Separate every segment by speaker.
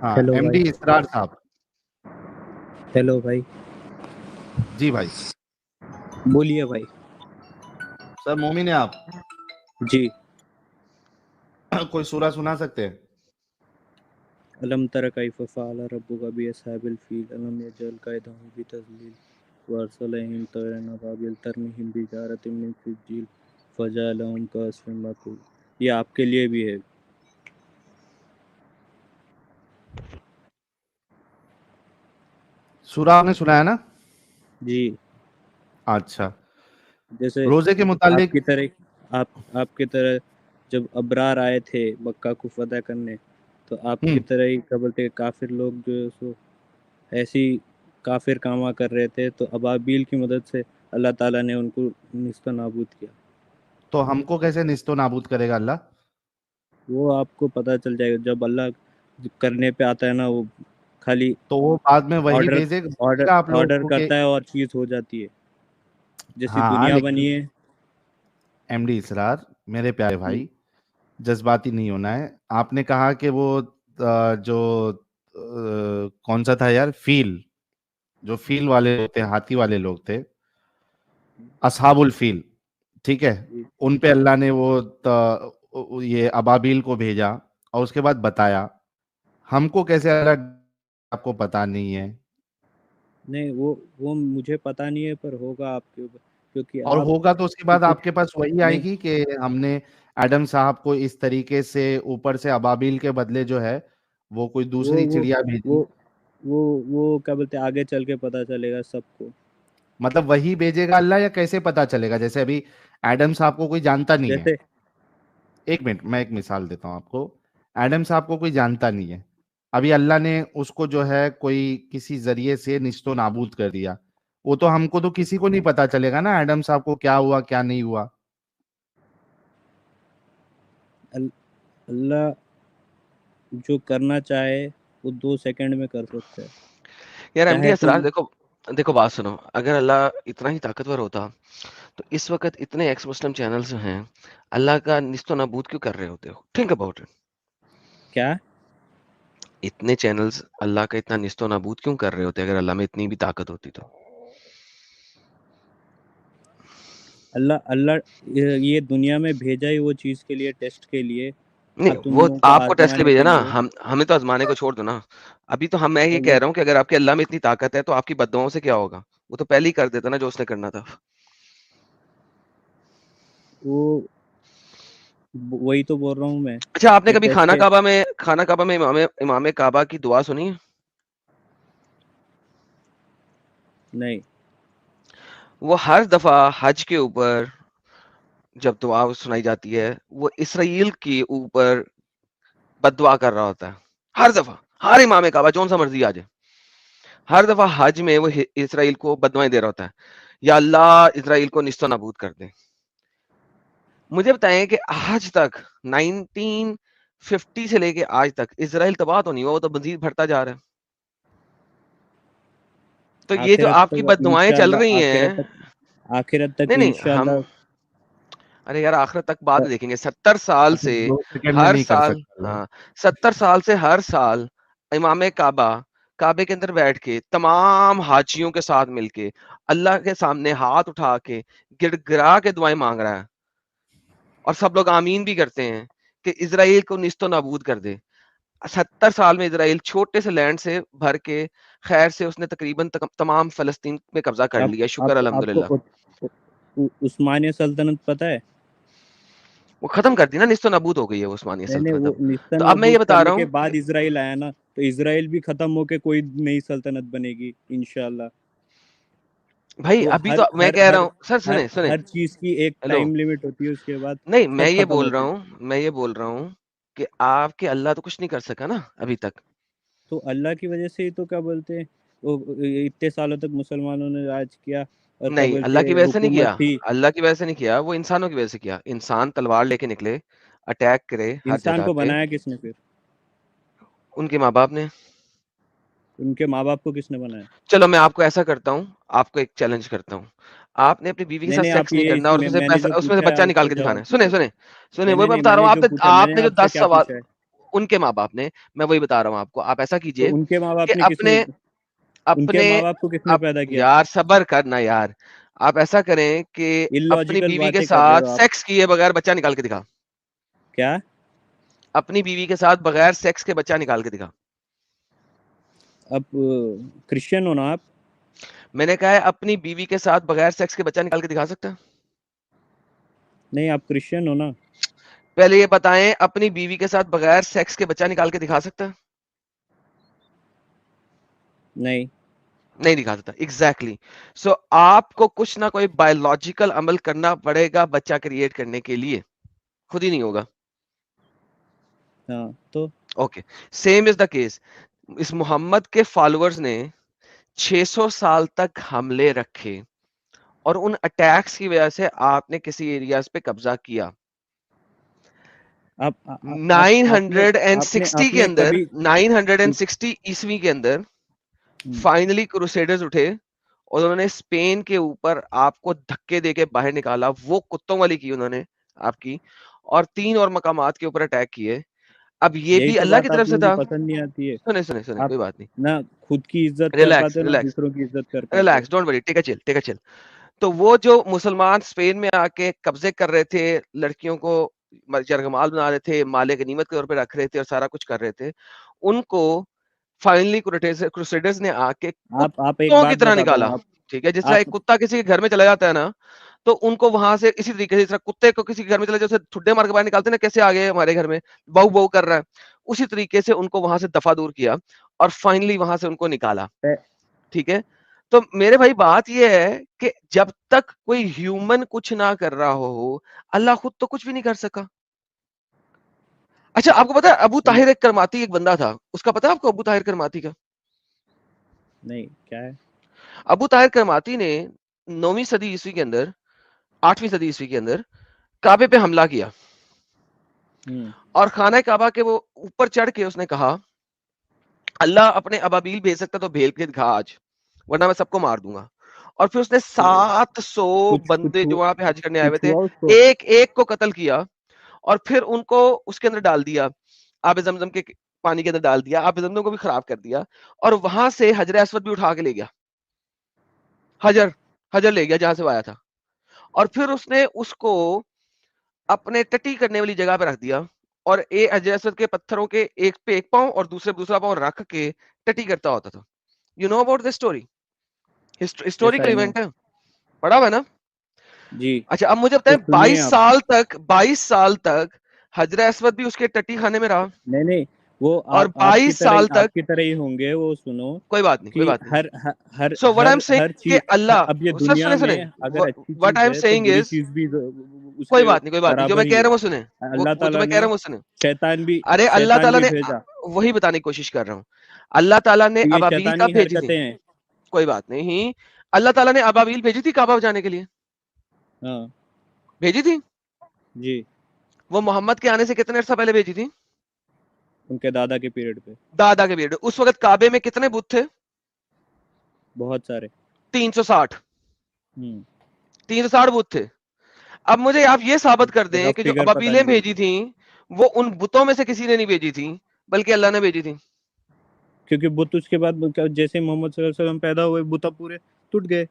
Speaker 1: हाँ,
Speaker 2: hello
Speaker 1: MD
Speaker 2: भाई।
Speaker 1: इसरार साहब।
Speaker 2: हेलो भाई।
Speaker 1: जी भाई।
Speaker 2: बोलिए भाई।
Speaker 1: सर मोमिन है आप?
Speaker 2: जी।
Speaker 1: कोई सूरा सुना सकते हैं?
Speaker 2: अलम तरा कैफ फ़अल रब्बुका बिअस्हाबिल फील अलम यजअल कैदहुम फी तज़लील वअरसलहिम तयरन अबाबिल तरमीहिम बिहिजारतिम मिन सिज्जील फजअलहुम कअस्फिन माकूल। ये आपके लिए भी है।
Speaker 1: सूरा आपने सुना है ना?
Speaker 2: जी।
Speaker 1: अच्छा।
Speaker 2: जैसे
Speaker 1: रोजे के मुतालिक।
Speaker 2: आपकी तरह आपकी तरह जब अबरार आए थे मक्का को फतह करने, तो आपकी
Speaker 1: हम्म।
Speaker 2: तरह ही क्या बोलते हैं काफिर लोग जो है सो ऐसी काफिर कामा कर रहे थे, तो अबाबील की मदद से अल्लाह ताला ने उनको निस्ता नाबूद किया।
Speaker 1: तो हमको कैसे निस्तो नाबूद करेगा अल्लाह?
Speaker 2: वो आपको पता चल जाएगा जब अल्लाह करने पे आता है ना, वो खाली
Speaker 1: तो वो बाद में वही
Speaker 2: ऑर्डर ऑर्डर
Speaker 1: भेजेगा आप लोगों
Speaker 2: ऑर्डर
Speaker 1: को कि?
Speaker 2: करता है और चीज हो जाती है। जैसी
Speaker 1: हाँ
Speaker 2: दुनिया
Speaker 1: लेकिन
Speaker 2: बनी है।
Speaker 1: एमडी इसरार, मेरे प्यारे
Speaker 2: जी।
Speaker 1: भाई, जज्बाती नहीं होना है। आपने कहा कि वो जो कौन सा था यार, जो फील वाले लोग थे, हाथी वाले लोग थे, असहाबुल फील, ठीक है।
Speaker 2: जी।
Speaker 1: उन पे अल्लाह ने ये अबाबील को भेजा और उसके बाद बताया। हमको कैसे अल्लाह, आपको पता नहीं है?
Speaker 2: नहीं, वो मुझे पता नहीं है, पर होगा आपके ऊपर, क्योंकि
Speaker 1: और
Speaker 2: आप
Speaker 1: होगा तो उसके बाद
Speaker 2: कुछ
Speaker 1: आपके पास वही
Speaker 2: नहीं।
Speaker 1: आएगी कि हमने एडम साहब को इस तरीके से ऊपर से अबाबील के बदले जो है वो कोई
Speaker 2: वो
Speaker 1: दूसरी
Speaker 2: वो
Speaker 1: चिड़िया
Speaker 2: वो
Speaker 1: भेजी।
Speaker 2: वो वो क्या बोलते हैं, आगे चल के पता चलेगा सबको।
Speaker 1: मतलब वही भेजेगा अल्लाह, या कैसे पता चलेगा? जैसे अभी एडम साहब को कोई जानता नहीं है।
Speaker 2: जैसे
Speaker 1: एक मिनट, मैं एक मिसाल देता हूँ आपको। एडम साहब को कोई जानता नहीं है, अभी अल्लाह ने उसको जो है कोई किसी जरिए से निस्तो नाबूद कर दिया। वो तो हमको तो किसी को नहीं पता चलेगा ना एडम साहब को क्या हुआ क्या नहीं हुआ।
Speaker 2: अल्लाह जो करना चाहे वो 2 सेकंड में कर सकता है।
Speaker 3: यार एमडी
Speaker 2: चाहे
Speaker 3: असरार,
Speaker 2: कोई
Speaker 3: देखो देखो बात सुनो। अगर अल्लाह इतना ही ताकतवर होता तो इस वक्त इतने एक्स मुस्लिम चैनल्स हैं, अल्लाह का निस्तो नाबूद क्यों कर रहे होते हो? Think about it.
Speaker 2: क्या।
Speaker 3: इतने चैनल्स अल्लाह का इतना निस्तो नाबूद क्यों कर रहे होते अगर अल्लाह में इतनी भी ताकत होती तो?
Speaker 2: अल्लाह अल्लाह ये दुनिया में भेजा ही वो चीज़ के लिए, टेस्ट के लिए,
Speaker 3: नहीं,
Speaker 2: तुम
Speaker 3: वो
Speaker 2: लोगों को
Speaker 3: आपको टेस्ट के लिए
Speaker 2: आजमाने
Speaker 3: भेजा
Speaker 2: के
Speaker 3: ना,
Speaker 2: लिए।
Speaker 3: हम हमें तो आजमाने को छोड़ दो ना। अभी तो मैं ये
Speaker 2: और
Speaker 3: कह रहा हूँ कि अगर आपके अल्लाह में इतनी ताकत है तो आपकी बद्दुआओं से क्या होगा? वो तो पहले ही कर देता ना जो उसने करना था।
Speaker 2: वो वही तो बोल रहा हूँ मैं।
Speaker 3: अच्छा, आपने
Speaker 2: ये
Speaker 3: कभी
Speaker 2: टेस्ट है।
Speaker 3: खाना काबा में इमाम इमाम काबा की दुआ सुनी है?
Speaker 2: नहीं।
Speaker 3: वो हर दफा हज के ऊपर जब दुआ सुनाई जाती है, वो इसराइल के ऊपर बद्दुआ कर रहा होता है। हर दफा, हर इमाम काबा जौन सा मर्जी आ जाए, हर दफा हज में वो इसराइल को बददुआएं दे रहा होता है, या अल्लाह इसराइल को निस्तो नाबूद कर दे। मुझे बताएं कि आज तक 1950 से लेके आज तक इसराइल तबाह तो नहीं हुआ, वो तो मजीद बढ़ता जा रहा है। तो ये जो
Speaker 2: आखिरत
Speaker 3: आपकी
Speaker 2: तक
Speaker 3: बददुआएं चल
Speaker 2: इंशाल्लाह,
Speaker 3: रही हैं,
Speaker 2: आखिरत तक
Speaker 3: नहीं नहीं हम,
Speaker 2: इंशाल्लाह।
Speaker 3: अरे यार आखिरत तक बाद में देखेंगे। 70 साल
Speaker 1: अच्छा,
Speaker 3: से
Speaker 1: 2 सेकंड में
Speaker 3: हर
Speaker 1: नहीं कर
Speaker 3: साल,
Speaker 1: सकता अल्लाह।
Speaker 3: हाँ, 70 साल से हर साल इमाम काबा काबे के अंदर बैठ के तमाम हाजियों के साथ मिलके अल्लाह के सामने हाथ उठा के गिड़गिड़ा के दुआएं मांग रहा है, और सब लोग आमीन भी करते हैं कि इजराइल को निस्तो नाबूद कर दे। 70 साल में इजराइल छोटे से लैंड से भर के खैर से उसने तकरीबन तमाम फलस्तीन में कब्जा कर लिया, शुक्र
Speaker 2: आपको
Speaker 3: अल्हम्दुलिल्लाह।
Speaker 2: उस्मानिया सल्तनत पता है?
Speaker 3: वो खत्म कर दी ना, निस्तो नाबूद हो गई है वो उस्मानिया
Speaker 2: नहीं नहीं,
Speaker 3: सल्तनत
Speaker 2: वो
Speaker 3: अब। तो अब मैं ये
Speaker 2: निस्तनाबूद
Speaker 3: बता
Speaker 2: करने
Speaker 3: रहा
Speaker 2: के
Speaker 3: हूँ,
Speaker 2: बाद इसराइल आया ना, तो इसराइल भी खत्म होके कोई नई सल्तनत बनेगी इंशाल्लाह।
Speaker 3: भाई
Speaker 2: तो
Speaker 3: अभी
Speaker 2: हर
Speaker 3: तो मैं
Speaker 2: हर
Speaker 3: कह रहा
Speaker 2: हर
Speaker 3: हूँ, सर
Speaker 2: हर
Speaker 3: सुने सुने,
Speaker 2: हर चीज की एक
Speaker 3: हेलो,
Speaker 2: टाइम लिमिट होती है, उसके बाद
Speaker 3: नहीं
Speaker 2: सब खत्म होते हैं।
Speaker 3: मैं ये बोल रहा हूँ कि आपके अल्लाह तो कुछ नहीं कर सका ना अभी तक।
Speaker 2: तो अल्लाह की वजह से ही तो क्या बोलते हैं, वो इतने सालों तक मुसलमानों ने राज किया, और क्या
Speaker 3: नहीं,
Speaker 2: बोलते
Speaker 3: अल्लाह की
Speaker 2: हैं
Speaker 3: वजह से नहीं
Speaker 2: हुकूमत
Speaker 3: किया।
Speaker 2: थी।
Speaker 3: अल्लाह की वजह से नहीं किया, वो इंसानों की वजह से किया। इंसान तलवार लेके निकले, अटैक करे हर
Speaker 2: इंसान
Speaker 3: जगह
Speaker 2: को
Speaker 3: पे।
Speaker 2: बनाया किसने फिर?
Speaker 3: उनके माँ बाप ने।
Speaker 2: उनके माँ बाप को किसने बनाया?
Speaker 3: चलो मैं आपको ऐसा करता हूँ, आपको एक चैलेंज करता हूँ। आपने अपनी बीवी के
Speaker 2: नहीं
Speaker 3: साथ
Speaker 2: नहीं, आप
Speaker 3: सेक्स नहीं
Speaker 2: ये
Speaker 3: करना और
Speaker 2: मैंने जो
Speaker 3: उसमें से
Speaker 2: पूछा है
Speaker 3: बच्चा निकाल
Speaker 2: उसका
Speaker 3: के दिखाना
Speaker 2: जवाब
Speaker 3: है। सुने
Speaker 2: दीजिए।
Speaker 3: सुने सुने,
Speaker 2: नहीं
Speaker 3: वो
Speaker 2: नहीं
Speaker 3: मैं
Speaker 2: नहीं,
Speaker 3: बता रहा हूँ।
Speaker 2: मैंने जो
Speaker 3: आपने
Speaker 2: पूछा, मैंने
Speaker 3: आपने जो
Speaker 2: आपसे
Speaker 3: 10
Speaker 2: क्या
Speaker 3: सवाल,
Speaker 2: पूछा है?
Speaker 3: उनके माँ बाप ने, मैं वही बता रहा हूँ आपको। आप ऐसा
Speaker 2: तो
Speaker 3: कीजिए
Speaker 2: उनके माँ बाप
Speaker 3: कि
Speaker 2: ने किसने, उनके
Speaker 3: अपने
Speaker 2: माँ बाप को किसने पैदा किया?
Speaker 3: यार सब्र करना यार। आप ऐसा करें कि अपनी
Speaker 2: इलॉजिकल
Speaker 3: बीवी के
Speaker 2: बातें कर रहे
Speaker 3: साथ
Speaker 2: हो आप।
Speaker 3: सेक्स किए बगैर बच्चा निकाल के दिखा।
Speaker 2: क्या?
Speaker 3: अपनी बीवी के साथ बगैर सेक्स के बच्चा निकाल के दिखा।
Speaker 2: अब क्रिश्चियन हो ना आप?
Speaker 3: मैंने कहा है अपनी बीवी के साथ बगैर सेक्स के बच्चा निकाल के दिखा सकता है?
Speaker 2: नहीं, आप क्रिश्चियन हो ना?
Speaker 3: पहले ये बताएं, अपनी बीवी के साथ बगैर सेक्स के बच्चा निकाल के दिखा सकता है?
Speaker 2: नहीं।
Speaker 3: नहीं दिखा सकता। एग्जैक्टली। सो आपको कुछ ना कोई बायोलॉजिकल अमल करना पड़ेगा बच्चा क्रिएट करने के लिए, खुद ही नहीं होगा।
Speaker 2: हाँ तो
Speaker 3: okay, same is the case. इस मोहम्मद के फॉलोअर्स ने 600 साल तक हमले रखे और उन अटैक्स की वजह से आपने किसी एरियाज पे कब्जा किया।
Speaker 2: आप
Speaker 3: 960 के
Speaker 2: आपने
Speaker 3: अंदर,
Speaker 2: कभी
Speaker 3: 960 ईस्वी के अंदर फाइनली क्रूसेडर्स उठे और उन्होंने स्पेन के ऊपर आपको धक्के देके बाहर निकाला। वो कुत्तों वाली की उन्होंने आपकी, और 3 और मकामात के ऊपर अटैक किए। अब ये
Speaker 2: यही
Speaker 3: भी
Speaker 2: तो
Speaker 3: अल्लाह
Speaker 2: बात
Speaker 3: की
Speaker 2: आप
Speaker 3: तरफ से
Speaker 2: लोगों
Speaker 3: था।
Speaker 2: को पसंद नहीं आती है।
Speaker 3: सुने सुने सुने,
Speaker 2: आप
Speaker 3: कोई बात नहीं,
Speaker 2: ना खुद की इज्जत कर
Speaker 3: रिलैक्स
Speaker 2: पाते हो ना
Speaker 3: रिलैक्स
Speaker 2: दूसरों की इज्जत कर पाते हो।
Speaker 3: Relax, don't worry, take a chill, take a chill. तो वो जो मुसलमान स्पेन में आके कब्जे कर रहे थे, लड़कियों को जरगमाल बना रहे थे, माले गनीमत के तौर पे रख रहे थे और सारा कुछ कर रहे थे, उनको फाइनली क्रूसेडर्स ने आके
Speaker 2: आप एक
Speaker 3: कुत्तों की
Speaker 2: बात
Speaker 3: तरह
Speaker 2: बताता
Speaker 3: निकाला।
Speaker 2: हूँ।
Speaker 3: ठीक है, जिस तरह
Speaker 2: आप
Speaker 3: एक कुत्ता किसी के घर में चला जाता है ना, तो उनको वहां से इसी तरीके से, जिस तरह कुत्ते को किसी के घर में चले जैसे ठुड्डे मार के बाहर निकालते हैं ना, कैसे आ गए हमारे घर में, बहु बहु कर रहा है, उसी तरीके से उनको वहां से दफा दूर किया और फाइनली वहां से उनको निकाला। ठीक है, तो मेरे भाई बात ये है कि जब तक कोई ह्यूमन कुछ ना कर रहा हो, अल्लाह खुद तो कुछ भी नहीं कर सका। अच्छा, आपको पता है अबू ताहिर एक करमाती एक बंदा था, उसका पता है आपको अबू ताहिर करमाती का?
Speaker 2: नहीं, क्या है?
Speaker 3: अबू ताहिर करमाती ने 9वीं सदी ईस्वी के अंदर, 8वीं सदी ईस्वी के अंदर काबे पे हमला किया और खाना काबा के वो ऊपर चढ़ के उसने कहा, अल्लाह अपने अबाबील भेज सकता तो भेज के दिखा आज, वरना मैं सबको मार दूंगा। और फिर उसने 700 बंदे जो वहां पे हज करने आए हुए
Speaker 2: कुछ
Speaker 3: थे,
Speaker 2: हुआ उसको?
Speaker 3: एक एक को कत्ल किया और फिर उनको उसके अंदर डाल दिया, आब जमजम के पानी के अंदर डाल दिया, आब जमजम को भी खराब कर दिया और वहां से हजर अस्वद भी उठा के ले गया। हजर हजर ले गया जहां से वो आया था, और फिर उसने उसको अपने टटी करने वाली जगह पे रख दिया और ए हजर अस्वद के पत्थरों के एक पे एक पांव और दूसरे पे दूसरा पांव रख के टटी करता होता था। You know about this story?
Speaker 2: Yes
Speaker 3: historical
Speaker 2: I know.
Speaker 3: Event है, पढ़ा हुआ है ना?
Speaker 2: जी।
Speaker 3: अच्छा, अब मुझे
Speaker 2: तो
Speaker 3: बताएं,
Speaker 2: सुनिए आप।
Speaker 3: 22 साल तक हजर अस्वद भी उसके टट्टी खाने में रहा
Speaker 2: नहीं नहीं, वो
Speaker 3: और 22 साल तक,
Speaker 2: आपकी तरह ही होंगे। वो सुनो
Speaker 3: कोई बात नहीं, कोई
Speaker 2: कि
Speaker 3: बात नहीं।
Speaker 2: हर हर
Speaker 3: सो व्हाट आई एम
Speaker 2: हर
Speaker 3: सेइंग
Speaker 2: हर
Speaker 3: कि
Speaker 2: चीज
Speaker 3: अल्लाह,
Speaker 2: अब ये
Speaker 3: सर
Speaker 2: दुनिया
Speaker 3: सुने सुने,
Speaker 2: में अगर अच्छी
Speaker 3: व्हाट
Speaker 2: चीज
Speaker 3: आई एम
Speaker 2: है तो
Speaker 3: सेइंग
Speaker 2: बुरी
Speaker 3: इज,
Speaker 2: चीज भी
Speaker 3: कोई
Speaker 2: उसके
Speaker 3: बात नहीं, कोई बात नहीं, जो
Speaker 2: बराबर
Speaker 3: मैं
Speaker 2: ही
Speaker 3: कह
Speaker 2: है।
Speaker 3: रहा हूँ वो सुने,
Speaker 2: अल्लाह
Speaker 3: वो जो
Speaker 2: ताला
Speaker 3: मैं कह
Speaker 2: ने
Speaker 3: रहा हूँ वो सुने। अरे अल्लाह
Speaker 2: शैतान
Speaker 3: ताला
Speaker 2: भी
Speaker 3: ने
Speaker 2: भेजा।
Speaker 3: वही बताने की कोशिश कर रहा हूँ। अल्लाह ताला ने
Speaker 2: तो ये
Speaker 3: अबाबील
Speaker 2: शैतानी
Speaker 3: कब भेजी थी?
Speaker 2: हरकतें हैं।
Speaker 3: कोई बात नहीं, अल्लाह ताला ने अबाबील भेजी थी काबा जाने के लिए,
Speaker 2: हाँ
Speaker 3: भेजी थी।
Speaker 2: जी,
Speaker 3: वो मोहम्मद के आने से कितने अर्सा पहले भेजी थी?
Speaker 2: उनके दादा के पीरियड पे
Speaker 3: दादा के पीरियड। उस वक्त काबे में कितने बुत थे?
Speaker 2: बहुत सारे।
Speaker 3: 360।
Speaker 2: हम्म
Speaker 3: 360 बुत थे। अब मुझे आप ये साबित कर दें
Speaker 2: रफ
Speaker 3: कि जो
Speaker 2: फिगर पता
Speaker 3: अबाबीलें
Speaker 2: नहीं मेरे
Speaker 3: भेजी
Speaker 2: को,
Speaker 3: थी वो उन बुतों में से किसी ने नहीं भेजी थी, बल्कि अल्लाह ने भेजी थी।
Speaker 2: क्योंकि बुत उसके बाद जैसे मोहम्मद सल्लल्लाहु अलैहि वसल्लम पैदा हुए बुत पूरे टूट गए।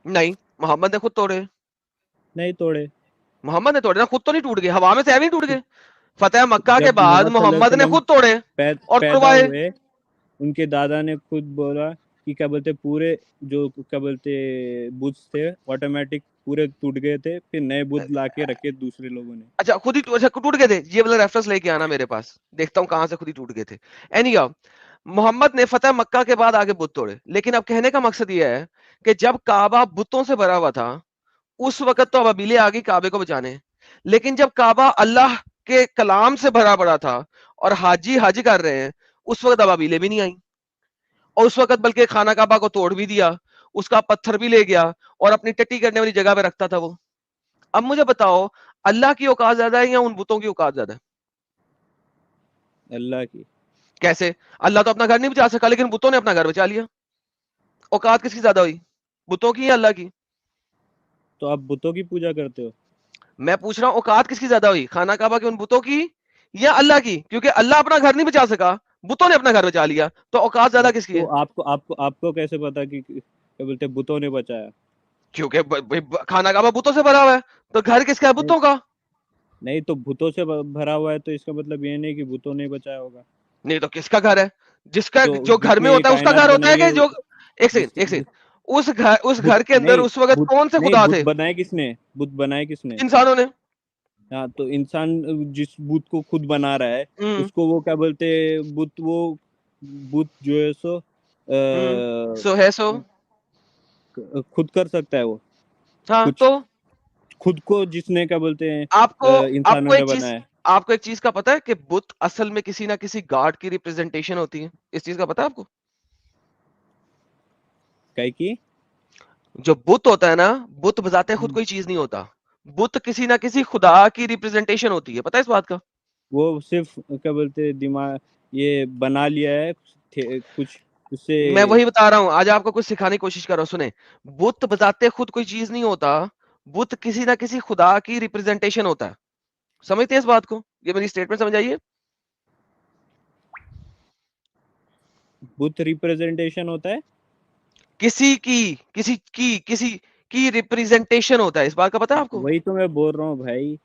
Speaker 3: नहीं, मोहम्मद ने खुद तोड़े।
Speaker 2: नहीं तोड़े।
Speaker 3: मोहम्मद ने तोड़े ना, खुद तो नहीं टूट गए, हवा में से नहीं टूट गए। फतेह मक्का के
Speaker 2: जब
Speaker 3: बाद
Speaker 2: मोहम्मद सल्लल्लाहु
Speaker 3: मोहम्मद
Speaker 2: अलैहि
Speaker 3: ने
Speaker 2: वसल्लम
Speaker 3: खुद तोड़े और
Speaker 2: पैदा
Speaker 3: तुड़वाए।
Speaker 2: हुए, उनके दादा ने खुद बोला कि क्या बोलते पूरे जो क्या बोलते बुत थे ऑटोमेटिक पूरे टूट गए थे, फिर नए बुत लाके रखे दूसरे लोगों ने।
Speaker 3: अच्छा, खुद ही अच्छा टूट गए थे, ये वाला रेफरेंस लेके आना मेरे पास, देखता हूँ कहां से खुद ही टूट गए थे। एनीहाउ, मोहम्मद ने फतेह मक्का के बाद आगे बुत तोड़े, लेकिन अब कहने का मकसद ये है कि जब काबा बुतों से भरा हुआ था उस वक्त तो अबाबीलें आ गई काबे को बचाने, लेकिन जब काबा अल्लाह के कलाम से भरा पड़ा था और हाजी हज कर रहे हैं, उस वक्त अबाबीलें भी नहीं आई। और उस वक्त बल्कि खाना काबा को तोड़ भी दिया, उसका पत्थर भी ले गया और अपनी टट्टी करने वाली जगह पे रखता था वो। अब मुझे बताओ, अल्लाह की औकात ज्यादा है या उन बुतों की औकात ज्यादा है?
Speaker 2: अल्लाह की।
Speaker 3: कैसे? अल्लाह तो अपना घर नहीं बचा सका, लेकिन बुतों ने अपना घर बचा लिया। औकात किसकी ज्यादा हुई, बुतों की या अल्लाह की?
Speaker 2: तो आप बुतों की पूजा करते हो?
Speaker 3: मैं पूछ रहा हूं औकात किसकी ज्यादा हुई, खाना काबा के उन बुतों की या अल्लाह की? क्योंकि अल्लाह अपना घर नहीं बचा सका, बुतों ने अपना घर बचा लिया, तो औकात ज्यादा किसकी
Speaker 2: तो
Speaker 3: है?
Speaker 2: आपको कैसे पता कि क्या बोलते हैं बुतों ने बचाया?
Speaker 3: क्योंकि खाना काबा बुतों से भरा हुआ है, तो घर किसका है?
Speaker 2: नहीं
Speaker 3: बुतों का।
Speaker 2: नहीं, तो भूतों से भरा हुआ है तो इसका मतलब ये नहीं कि भूतों ने बचाया होगा।
Speaker 3: नहीं तो किसका घर है? जिसका
Speaker 2: तो
Speaker 3: जो घर में
Speaker 2: जिसने ये
Speaker 3: होता है उसका
Speaker 2: कायनात
Speaker 3: घर होता है
Speaker 2: बनाई है
Speaker 3: कि जो, एक सेकंड
Speaker 2: जिसके
Speaker 3: एक सेकंड,
Speaker 2: जिस
Speaker 3: उस
Speaker 2: बुत
Speaker 3: घर के अंदर
Speaker 2: नहीं
Speaker 3: उस वक्त
Speaker 2: बुत
Speaker 3: कौन से
Speaker 2: नहीं
Speaker 3: खुदा
Speaker 2: बुत
Speaker 3: थे?
Speaker 2: बनाए किसने? बुत बनाए किसने?
Speaker 3: इंसानों ने।
Speaker 2: हाँ, तो इंसान जिस बुत को खुद बना रहा है
Speaker 3: हम्म
Speaker 2: उसको वो क्या बोलते हैं, बुत जो है सो
Speaker 3: सो है सो।
Speaker 2: खुद कर सकता है वो
Speaker 3: हाँ
Speaker 2: कुछ,
Speaker 3: तो
Speaker 2: खुद को जिसने क्या बोलते हैं
Speaker 3: आपको
Speaker 2: इंसानों
Speaker 3: आपको
Speaker 2: ने
Speaker 3: एक चीज,
Speaker 2: बनाया है।
Speaker 3: आपको एक चीज का पता है कि बुत असल में किसी ना किसी गॉड की रिप्रेजेंटेशन होती है? इस चीज का पता है आपको?
Speaker 2: काय की?
Speaker 3: जो बुत होता है ना, बुत बजाते खुद कोई चीज नहीं होता, बुत किसी ना किसी खुदा की रिप्रेजेंटेशन होती है, पता है इस बात का?
Speaker 2: वो सिर्फ क्या बोलते हैं दिमाग ये बना लिया है कुछ उससे।
Speaker 3: मैं वही बता रहा हूं, आज आपको कुछ सिखाने की कोशिश कर रहा हूं, सुने। बुत बजाते खुद कोई चीज नहीं होता, बुत किसी ना किसी खुदा की रिप्रेजेंटेशन होता है। समझते हैं इस बात को? ये मेरी स्टेटमेंट समझ आइए।
Speaker 2: बुत रिप्रेजेंटेशन होता है।
Speaker 3: किसी की रिप्रेजेंटेशन होता है, इस बात का पता है आपको?
Speaker 2: वही तो मैं बोल रहा हूँ भाई,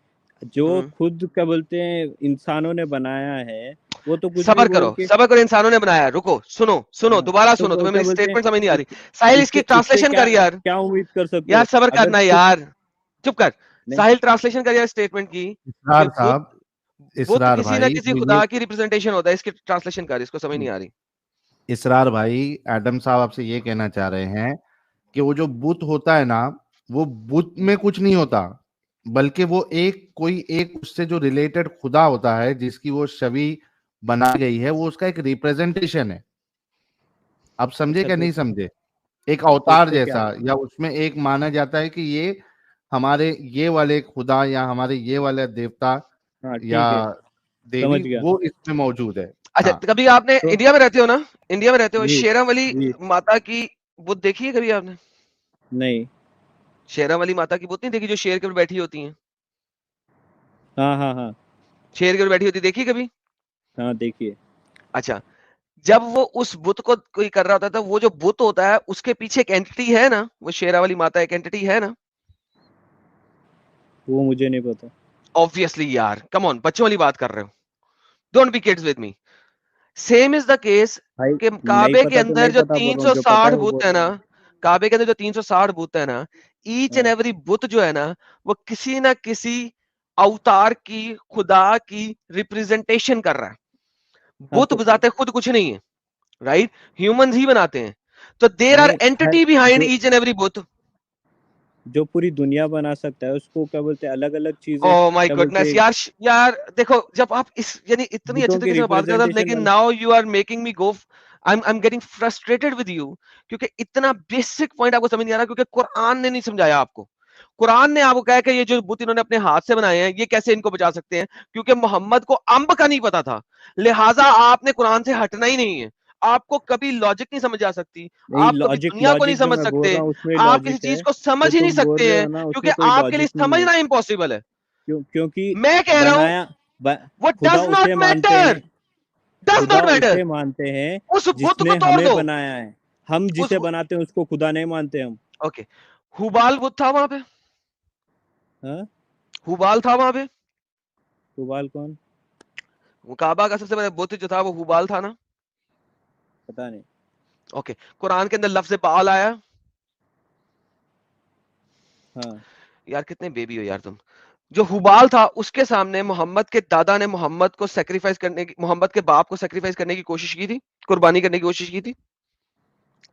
Speaker 2: जो
Speaker 3: हम्म
Speaker 2: खुद क्या बोलते हैं इंसानों ने बनाया है वो तो कुछ भी
Speaker 3: सबर करो,
Speaker 2: बोल के।
Speaker 3: सबर करो, इंसानों ने बनाया। रुको, सुनो सुनो,
Speaker 2: हाँ,
Speaker 3: दोबारा
Speaker 2: तो
Speaker 3: सुनो,
Speaker 2: वो
Speaker 3: तुम्हें
Speaker 2: क्या
Speaker 3: मेरी
Speaker 2: बोलते हैं
Speaker 3: स्टेटमेंट समझ नहीं आ रही।
Speaker 2: इसके
Speaker 3: साहिल इसकी
Speaker 2: इससे इससे
Speaker 3: ट्रांसलेशन
Speaker 2: क्या
Speaker 3: कर यार।
Speaker 2: क्या उम्मीद कर सकते
Speaker 3: यार
Speaker 2: हो
Speaker 3: सबर
Speaker 2: अगर
Speaker 3: करना
Speaker 2: खुद।
Speaker 3: यार, चुप कर।
Speaker 2: नहीं
Speaker 3: साहिल ट्रांसलेशन कर यार स्टेटमेंट की, कि
Speaker 1: इसरार
Speaker 3: बुत
Speaker 1: साहब,
Speaker 3: बुत
Speaker 1: इसरार
Speaker 3: किसी ना
Speaker 1: भाई
Speaker 3: किसी
Speaker 1: तो ये
Speaker 3: खुदा की रिप्रेजेंटेशन होता है, इसकी ट्रांसलेशन कर, इसको समझ नहीं आ रही।
Speaker 1: इसरार भाई, एडम साहब आपसे ये कहना चाह रहे हैं कि वो जो बुत होता है ना, वो बुत में कुछ नहीं होता, बल्कि वो एक उससे जो रिलेटेड खुदा होता है, जिसकी वो छवि बनाई गई है, वो उसका एक रिप्रेजेंटेशन है। आप समझे
Speaker 2: अच्छा
Speaker 1: क्या
Speaker 2: तो
Speaker 1: नहीं समझे? एक
Speaker 2: तो
Speaker 1: अवतार
Speaker 2: उससे क्या?
Speaker 1: जैसा, या उसमें एक माना जाता है कि ये हमारे ये वाले खुदा या हमारे ये वाले देवता
Speaker 2: हाँ
Speaker 1: या
Speaker 2: ठीक है, समझ
Speaker 1: देवी
Speaker 2: गया।
Speaker 1: वो इसमें मौजूद है।
Speaker 3: अच्छा,
Speaker 1: हाँ।
Speaker 3: तो कभी आपने
Speaker 2: तो
Speaker 3: इंडिया में रहते हो ना, इंडिया में रहते हो,
Speaker 2: जी
Speaker 3: शेरावाली
Speaker 2: जी
Speaker 3: माता की बुत देखी है कभी आपने?
Speaker 2: नहीं।
Speaker 3: शेरावाली माता की बुत नहीं देखी, जो शेर के ऊपर बैठी होती है?
Speaker 2: हाँ हाँ हाँ
Speaker 3: शेर के ऊपर बैठी होती, देखी कभी?
Speaker 2: हाँ देखिए।
Speaker 3: अच्छा, जब वो उस बुत को कोई कर रहा होता है, तो वो जो बुत होता है उसके पीछे एक एंटिटी है ना, वो शेरावाली माता एक एंटिटी है ना?
Speaker 2: वो मुझे नहीं पता
Speaker 3: ऑब्वियसली यार, कम ऑन, बच्चों वाली बात कर रहे हो, don't be kids with me. Same is the case
Speaker 2: भाई।
Speaker 3: कि
Speaker 2: नहीं
Speaker 3: काबे के
Speaker 2: पता तो
Speaker 3: अंदर
Speaker 2: नहीं
Speaker 3: जो
Speaker 2: पता बोल रहा हूँ, जो पता
Speaker 3: 360
Speaker 2: है वो
Speaker 3: बुत
Speaker 2: बोल
Speaker 3: है
Speaker 2: रहा
Speaker 3: ना,
Speaker 2: हूँ।
Speaker 3: काबे के अंदर जो 360 बुत है ना, ईच एंड
Speaker 2: हाँ
Speaker 3: एवरी बुत जो है ना, वो किसी ना किसी अवतार की, खुदा की रिप्रेजेंटेशन कर रहा है।
Speaker 2: हाँ
Speaker 3: बुत
Speaker 2: तो
Speaker 3: बजाते खुद कुछ नहीं है, राइट? ह्यूमंस ही बनाते हैं, तो देर आर
Speaker 2: नहीं हर
Speaker 3: एंटिटी बिहाइंड
Speaker 2: जो
Speaker 3: ईच एंड एवरी बुत।
Speaker 2: जो पूरी दुनिया बना सकता है उसको क्या बोलते हैं, अलग अलग चीजें
Speaker 3: ओह माय
Speaker 2: क्या बोलते
Speaker 3: गुडनेस
Speaker 2: हैं
Speaker 3: यार, यार देखो, जब आप इस यानी इतनी अच्छी
Speaker 2: बुतों की
Speaker 3: तरीके से बात कर रहे हो,
Speaker 2: रिप्रेजेंटेशन
Speaker 3: लेकिन
Speaker 2: वाले।
Speaker 3: Now you are making me go, I am getting frustrated with you, क्योंकि इतना बेसिक पॉइंट आपको समझ नहीं आ रहा, क्योंकि कुरान ने नहीं समझाया आपको। कुरान ने आपको कहा कि ये जो बुत इन्होंने अपने हाथ से बनाए हैं, ये कैसे इनको बचा सकते हैं? क्योंकि मोहम्मद को अंब का नहीं पता था, लिहाजा आपने कुरान से हटना ही नहीं है। आपको कभी लॉजिक नहीं समझ आ सकती,
Speaker 2: नहीं,
Speaker 3: आप कभी
Speaker 2: लॉजिक
Speaker 3: दुनिया को नहीं
Speaker 2: लॉजिक जो
Speaker 3: समझ
Speaker 2: मैं बोल
Speaker 3: सकते,
Speaker 2: रहा हूँ उसमें
Speaker 3: आप किसी
Speaker 2: लॉजिक
Speaker 3: चीज
Speaker 2: है।
Speaker 3: को समझ
Speaker 2: जो
Speaker 3: ही नहीं
Speaker 2: तुम बोल
Speaker 3: सकते
Speaker 2: रहे हो
Speaker 3: हैं,
Speaker 2: ना
Speaker 3: क्योंकि
Speaker 2: उसमें कोई
Speaker 3: आपके लिए
Speaker 2: लॉजिक नहीं है।
Speaker 3: समझना इम्पॉसिबल है।
Speaker 2: क्योंकि
Speaker 3: मैं कह रहा हूं,
Speaker 2: बनाया ब,
Speaker 3: वो
Speaker 2: खुदा
Speaker 3: डज
Speaker 2: उसे
Speaker 3: नॉट
Speaker 2: मानते
Speaker 3: मैटर,
Speaker 2: हैं।
Speaker 3: डज
Speaker 2: खुदा
Speaker 3: नॉट मैटर।
Speaker 2: उसे मानते हैं
Speaker 3: उस बुत को
Speaker 2: जिसने
Speaker 3: तोड़
Speaker 2: हमें
Speaker 3: दो।
Speaker 2: बनाया है। हम
Speaker 3: उस
Speaker 2: जिसे बनाते हैं उसको खुदा नहीं मानते हम।
Speaker 3: ओके, हुबाल बुत था वहां पे,
Speaker 2: हाँ,
Speaker 3: हुबाल था वहां पे,
Speaker 2: सुबाल कौन?
Speaker 3: वो काबा का सबसे बड़ा बुत जो था वो हुबाल था ना?
Speaker 2: पता नहीं।
Speaker 3: ओके, कुरान के अंदर लफ्ज बाल आया।
Speaker 2: हाँ
Speaker 3: यार कितने बेबी हो यार तुम। जो हुबाल था उसके सामने मोहम्मद के दादा ने मोहम्मद को सेक्रीफाइस करने की, मोहम्मद के बाप को सेक्रीफाइस करने की कोशिश की थी, कुर्बानी करने की कोशिश की थी,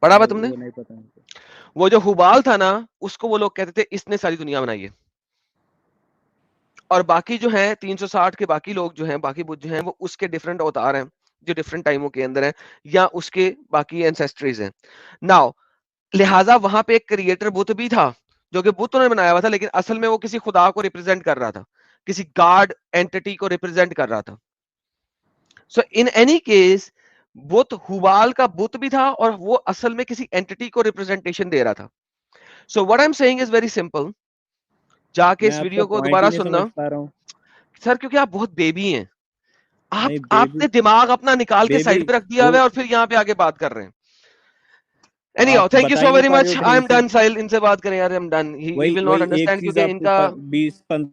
Speaker 3: पढ़ा हुआ
Speaker 2: नहीं,
Speaker 3: तुमने?
Speaker 2: वो नहीं पता मुझे।
Speaker 3: वो जो हुबाल था ना, उसको वो लोग कहते थे इसने सारी दुनिया बनाई है। और बाकी जो है 360 के बाकी लोग जो हैं, बाकी बुत जो हैं, वो उसके डिफरेंट अवतार हैं, जो डिफरेंट टाइमों के अंदर हैं, या उसके बाकी एंसेस्ट्रीज हैं। नाउ, लिहाजा वहां पे एक क्रिएटर बुत भी था, जो कि बुत उन्होंने बनाया हुआ था, लेकिन असल में वो किसी खुदा को रिप्रेजेंट कर रहा था, किसी गॉड एंटिटी को रिप्रेजेंट कर रहा था। सो इन एनी केस, बुत हुबाल का बुत भी था, और वो असल में किसी एंटिटी को रिप्रेजेंटेशन दे रहा था। सो what I am saying is very simple, जाके
Speaker 2: मैं
Speaker 3: इस
Speaker 2: आपका
Speaker 3: वीडियो को
Speaker 2: पॉइंट ही
Speaker 3: दोबारा
Speaker 2: नहीं समझ
Speaker 3: सुनना।
Speaker 2: पा रहा हूँ।
Speaker 3: सर क्योंकि आप बहुत बेबी हैं,
Speaker 2: नहीं,
Speaker 3: आपने दिमाग अपना निकाल के साइड पे रख दिया हुआ है और फिर यहाँ पे आके बात कर रहे हैं। Anyhow, thank you so very much. I am done, Sahil. इनसे बात करें यार, I am done. He will not understand क्योंकि इनका
Speaker 2: 20-15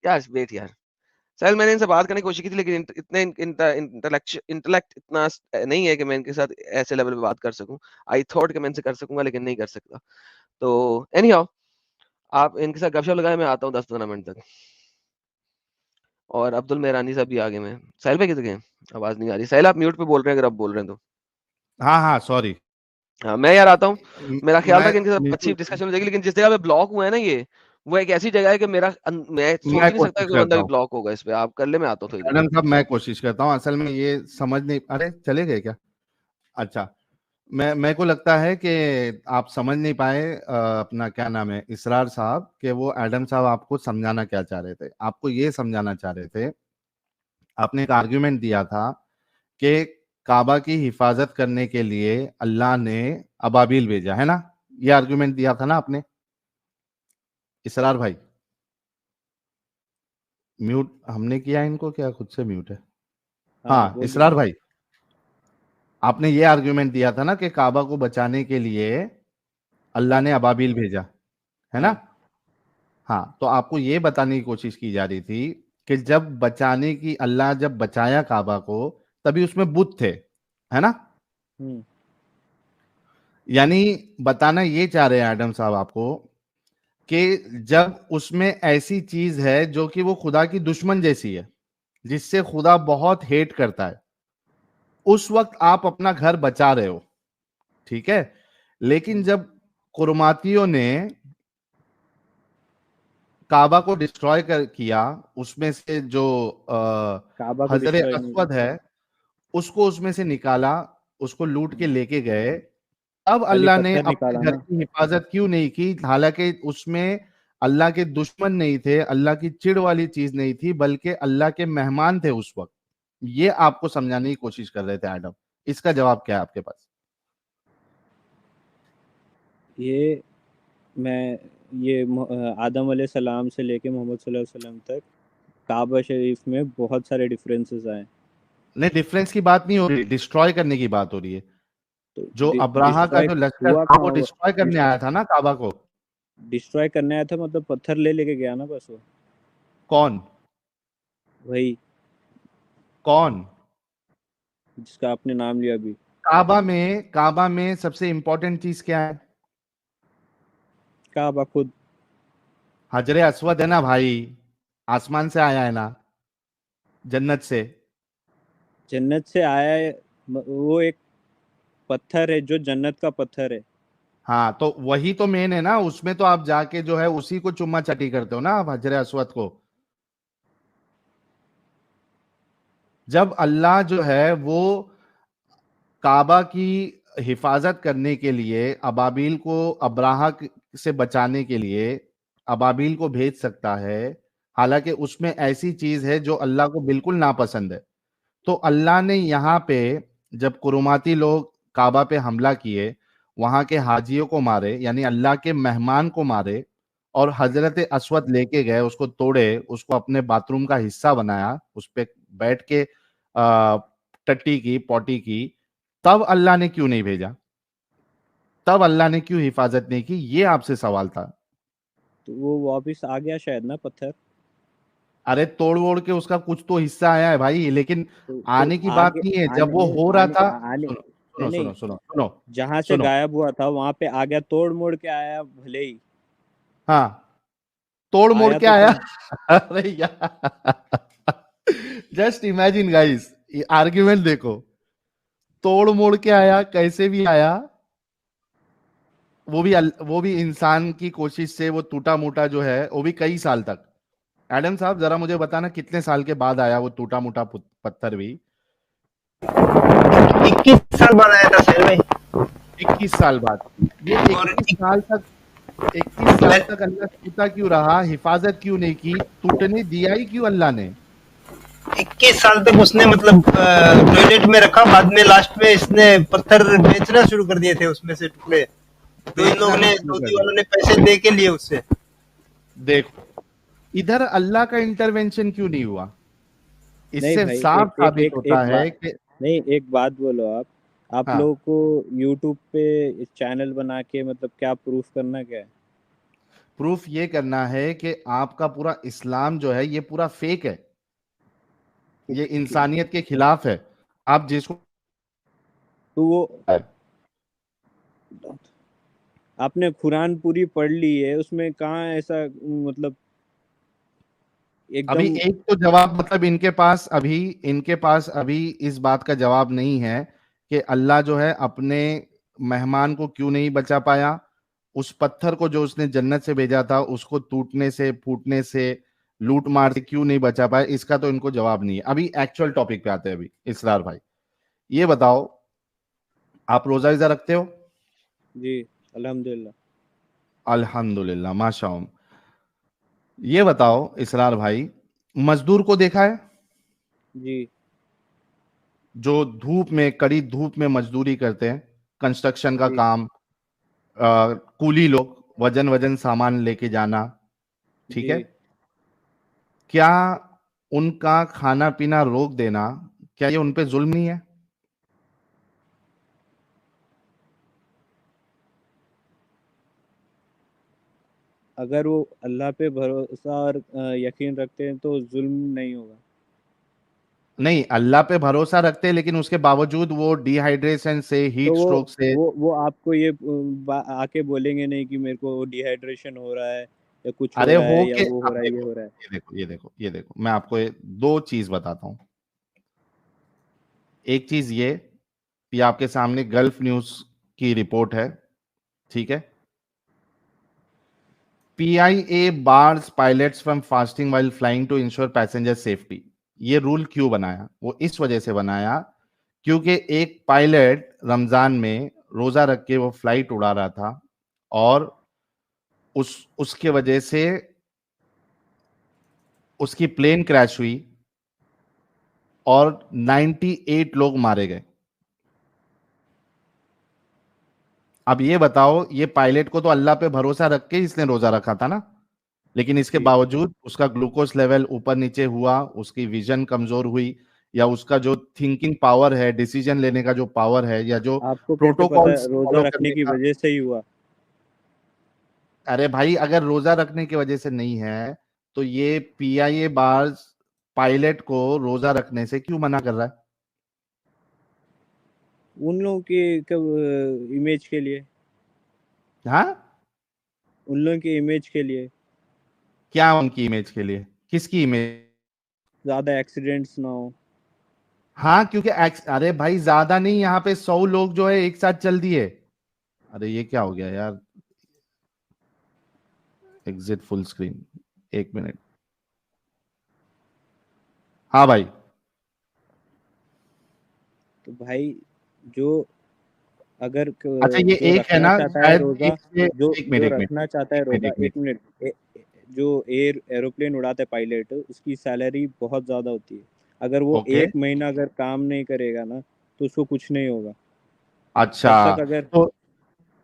Speaker 3: यार वेट यार साहिल, मैंने इनसे बात करने की कोशिश की थी लेकिन इतने इंटेलेक्ट इतना नहीं है कि मैं इनके साथ ऐसे लेवल पे बात कर सकूं। आई थॉट कि मैं इनसे कर सकूंगा लेकिन नहीं कर सकता। तो एनीहाउ आप इनके साथ गपशप लगाए, मैं आता हूँ 10-15 मिनट तक। और अब्दुल मेहरानी साहब भी आगे में। साहिल भाई किधर गए? आवाज नहीं आ रही। साहिल आप म्यूट पे बोल रहे हैं अगर आप बोल रहे हैं तो।
Speaker 1: हाँ हाँ सॉरी।
Speaker 3: हाँ मैं यार आता हूँ। मेरा ख्याल था कि इनके साथ
Speaker 1: मैं
Speaker 3: अच्छी डिस्कशन हो जाएगी लेकिन जिस जगह पे ब्लॉक हुआ है ना ये, वो एक ऐसी जगह है कि मैं सोच ही नहीं सकता कि कोई बंदा भी ब्लॉक होगा इस पे। आप कर ले, मैं आता हूँ थोड़ी देर।
Speaker 1: मैडम साहब मैं कोशिश करता हूँ, असल में ये समझ नहीं, अरे चले गए क्या? अच्छा, मेरे को लगता है कि आप समझ नहीं पाए अपना क्या नाम है इसरार साहब, कि वो एडम साहब आपको समझाना क्या चाह रहे थे। आपको ये समझाना चाह रहे थे, आपने एक आर्ग्यूमेंट दिया था कि काबा की हिफाजत करने के लिए अल्लाह ने अबाबिल भेजा है ना, ये आर्ग्यूमेंट दिया था ना आपने इसरार भाई। म्यूट हमने किया इनको, क्या खुद से म्यूट है? हाँ इसरार भाई, आपने ये आर्ग्यूमेंट दिया था ना कि काबा को बचाने के लिए अल्लाह ने अबाबिल भेजा, है ना? हाँ, तो आपको ये बताने की कोशिश की जा रही थी कि जब बचाने की, अल्लाह जब बचाया काबा को, तभी उसमें बुत थे, है ना? यानी बताना ये चाह रहे हैं एडम साहब आपको कि जब उसमें ऐसी चीज है जो कि वो खुदा की दुश्मन जैसी है, जिससे खुदा बहुत हेट करता है, उस वक्त आप अपना घर बचा रहे हो, ठीक है? लेकिन जब कुरमातियों ने काबा को डिस्ट्रॉय किया, उसमें से जो हजरे अस्वद है उसको उसमें से निकाला, उसको लूट के लेके गए, अब अल्लाह ने अपने घर की हिफाजत क्यों नहीं की? हालांकि उसमें अल्लाह के दुश्मन नहीं थे, अल्लाह की चिढ़ वाली चीज नहीं थी, बल्कि अल्लाह के मेहमान थे उस वक्त। ये आपको समझाने की कोशिश कर रहे थे एडम, इसका जवाब क्या है आपके पास?
Speaker 2: ये मैं ये आदम अलैहिस्सलाम से लेके मोहम्मद सल्लल्लाहु अलैहि वसल्लम तक काबा शरीफ में बहुत सारे डिफरेंसेस आए।
Speaker 1: नहीं, डिफरेंस की बात नहीं हो रही, डिस्ट्रॉय करने की बात हो रही है।
Speaker 2: तो
Speaker 1: जो अब्राहा का जो लश्कर था वो डिस्ट्रॉय करने आया था ना काबा को।
Speaker 2: डिस्ट्रॉय करने आया था मतलब पत्थर ले लेके गया ना बस वो।
Speaker 1: कौन?
Speaker 2: वही
Speaker 1: कौन
Speaker 2: जिसका आपने नाम लिया अभी।
Speaker 1: काबा में सबसे इंपॉर्टेंट चीज क्या है?
Speaker 2: काबा खुद।
Speaker 1: हजरे अस्वद है ना भाई, आसमान से आया है ना, जन्नत से।
Speaker 2: जन्नत से आया है, वो एक पत्थर है जो जन्नत का पत्थर है।
Speaker 1: हाँ तो वही तो मेन है ना, उसमें तो आप जाके जो है उसी को चुम्मा चाटी करते हो ना आप, हजरे अस्वद को। जब अल्लाह जो है वो काबा की हिफाजत करने के लिए अबाबिल को, अब्राहा से बचाने के लिए अबाबिल को भेज सकता है, हालांकि उसमें ऐसी चीज है जो अल्लाह को बिल्कुल नापसंद है, तो अल्लाह ने यहाँ पे जब कुरुमाती लोग काबा पे हमला किए, वहां के हाजियों को मारे, यानी अल्लाह के मेहमान को मारे, और हजरत अस्वद लेके गए, उसको तोड़े, उसको अपने बाथरूम का हिस्सा बनाया, उस पे बैठ के टट्टी की, पॉटी की, तब अल्लाह ने क्यों नहीं भेजा? तब अल्लाह ने क्यों हिफाजत नहीं की? ये आपसे सवाल था।
Speaker 2: तो वो वापिस आ गया शायद ना पत्थर।
Speaker 1: अरे तोड़ वोड़ के उसका कुछ तो हिस्सा आया है भाई, लेकिन आने की बात
Speaker 2: आगे
Speaker 1: नहीं है। जब
Speaker 2: आने
Speaker 1: वो
Speaker 2: नहीं
Speaker 1: हो रहा
Speaker 2: आने
Speaker 1: था,
Speaker 2: आने
Speaker 1: सुनो
Speaker 2: नहीं
Speaker 1: सुनो
Speaker 2: नहीं
Speaker 1: सुनो सुनो सुनो
Speaker 2: जहां से
Speaker 1: सुनो,
Speaker 2: गायब हुआ था वहां पे आ गया, तोड़ मोड़ के आया भले ही।
Speaker 1: हाँ तोड़ मोड़
Speaker 2: आया
Speaker 1: के
Speaker 2: तो
Speaker 1: आया।
Speaker 2: सही।
Speaker 1: अरे यार, जस्ट इमेजिन गाइस, ये आर्ग्यूमेंट देखो, तोड़ मोड़ के आया, कैसे भी आया, वो भी इंसान की कोशिश से, वो टूटा मोटा जो है, वो भी कई साल तक। एडम साहब जरा मुझे बताना कितने साल के बाद आया वो टूटा मोटा पत्थर भी?
Speaker 4: 21 साल बाद आया था सर भाई।
Speaker 1: 21 साल बाद। ये 21 साल तक अल्लाह टूटा क्यों रहा? हिफाजत क्यों नहीं की? टूटने दिया ही क्यों अल्लाह ने?
Speaker 4: 21 साल तक उसने मतलब टॉयलेट में रखा, बाद में लास्ट में इसने पत्थर बेचना शुरू कर दिए थे उसमें से टुकड़े, तो इन लोगों ने, सऊदी वालों ने पैसे दे के लिए उससे।
Speaker 1: देखो इधर अल्लाह का इंटरवेंशन क्यों नहीं हुआ?
Speaker 2: नहीं
Speaker 1: इससे
Speaker 2: भाई,
Speaker 1: साफ
Speaker 2: एक एक
Speaker 1: साबित
Speaker 2: एक
Speaker 1: होता
Speaker 2: एक
Speaker 1: है
Speaker 2: बात
Speaker 1: कि
Speaker 2: नहीं, एक बात बोलो आप
Speaker 1: हाँ,
Speaker 2: लोगों को यूट्यूब पे चैनल बना के मतलब क्या प्रूफ करना क्या है?
Speaker 1: प्रूफ ये करना है कि आपका पूरा इस्लाम जो है ये पूरा फेक है,
Speaker 2: तो
Speaker 1: ये इंसानियत के खिलाफ है। आप जिसको
Speaker 2: तो वो आपने कुरान पूरी पढ़ ली है, उसमें कहाँ ऐसा मतलब
Speaker 1: अभी
Speaker 2: एकदम।
Speaker 1: एक तो जवाब मतलब इनके पास अभी इस बात का जवाब नहीं है कि अल्लाह जो है अपने मेहमान को क्यों नहीं बचा पाया, उस पत्थर को जो उसने जन्नत से भेजा था उसको टूटने से, फूटने से, लूट मार से क्यों नहीं बचा पाया, इसका तो इनको जवाब नहीं है। अभी एक्चुअल टॉपिक पे आते हैं। अभी इसरार भाई ये बताओ, आप रोजा इजा रखते हो?
Speaker 2: जी, अल्हम्दुलिल्लाह।
Speaker 1: अल्हम्दुलिल्लाह, माशाअल्लाह। ये बताओ इसरार भाई, मजदूर को देखा है
Speaker 2: जी
Speaker 1: जो धूप में, कड़ी धूप में मजदूरी करते हैं, कंस्ट्रक्शन का
Speaker 2: जी
Speaker 1: काम, कूली लोग, वजन वजन सामान लेके जाना, ठीक
Speaker 2: जी।
Speaker 1: है? क्या उनका खाना पीना रोक देना, क्या ये उन पे जुल्म नहीं है?
Speaker 2: अगर वो अल्लाह पे भरोसा और यकीन रखते हैं तो जुल्म नहीं होगा।
Speaker 1: नहीं, अल्लाह पे भरोसा रखते हैं लेकिन उसके बावजूद वो डिहाइड्रेशन से,
Speaker 2: तो
Speaker 1: हीट स्ट्रोक से,
Speaker 2: वो आपको ये आके बोलेंगे नहीं कि मेरे को डिहाइड्रेशन हो रहा है या कुछ हो
Speaker 1: अरे
Speaker 2: रहा
Speaker 1: हो
Speaker 2: है या
Speaker 1: के
Speaker 2: वो हो
Speaker 1: अब
Speaker 2: रहा है, ये
Speaker 1: देखो,
Speaker 2: हो रहा है।
Speaker 1: ये देखो मैं आपको दो चीज बताता हूं। एक चीज ये आपके सामने गल्फ न्यूज की रिपोर्ट है, ठीक है? PIA bars pilots from fasting while flying to ensure passenger safety. ये रूल क्यों बनाया? वो इस वजह से बनाया क्योंकि एक पायलट रमजान में रोजा रख के वो फ्लाइट उड़ा रहा था और उसके वजह से उसकी प्लेन क्रैश हुई और 98 लोग मारे गए। अब ये बताओ, ये पायलट को तो अल्लाह पे भरोसा रख के इसने रोजा रखा था ना, लेकिन इसके
Speaker 2: जी।
Speaker 1: बावजूद उसका ग्लूकोज लेवल ऊपर नीचे हुआ, उसकी विजन कमजोर हुई, या उसका जो थिंकिंग पावर है, डिसीजन लेने का जो पावर है, या जो
Speaker 2: आपको कैसे पता
Speaker 1: प्रोटोकॉल्स
Speaker 2: रोजा
Speaker 1: फॉलो
Speaker 2: रखने
Speaker 1: करने
Speaker 2: की
Speaker 1: का।
Speaker 2: वजह से ही हुआ?
Speaker 1: अरे भाई, अगर रोजा रखने की वजह से नहीं है तो ये पीआईए बार्स पायलट को रोजा रखने से क्यों मना कर रहा है?
Speaker 2: उन लोगों की इमेज के लिए,
Speaker 1: हाँ,
Speaker 2: उन लोगों की इमेज के लिए,
Speaker 1: क्या उनकी इमेज के लिए? किसकी इमेज?
Speaker 2: ज्यादा एक्सीडेंट्स ना हो।
Speaker 1: हाँ, क्योंकि अरे भाई ज्यादा नहीं, यहाँ पे 100 लोग जो है एक साथ चल दिए। अरे ये क्या हो गया यार, एग्जिट फुल स्क्रीन, एक मिनट। हाँ भाई।
Speaker 2: तो भाई जो अगर
Speaker 1: अच्छा, ये
Speaker 2: जो
Speaker 1: एक है
Speaker 2: रखना
Speaker 1: ना
Speaker 2: चाहता है
Speaker 1: शायद,
Speaker 2: रोजा,
Speaker 1: एक मिनट,
Speaker 2: जो
Speaker 1: एक मिनट,
Speaker 2: रखना चाहता है
Speaker 1: एक मिनट,
Speaker 2: रोजा,
Speaker 1: एक मिनट।
Speaker 2: एक मिनट, जो एरोप्लेन उड़ाता है पायलट, उसकी सैलरी बहुत ज्यादा होती है। अगर वो
Speaker 1: ओके,
Speaker 2: एक महीना अगर काम नहीं करेगा ना, तो उसको कुछ नहीं होगा।
Speaker 1: अच्छा,
Speaker 2: तब तक अगर
Speaker 1: तो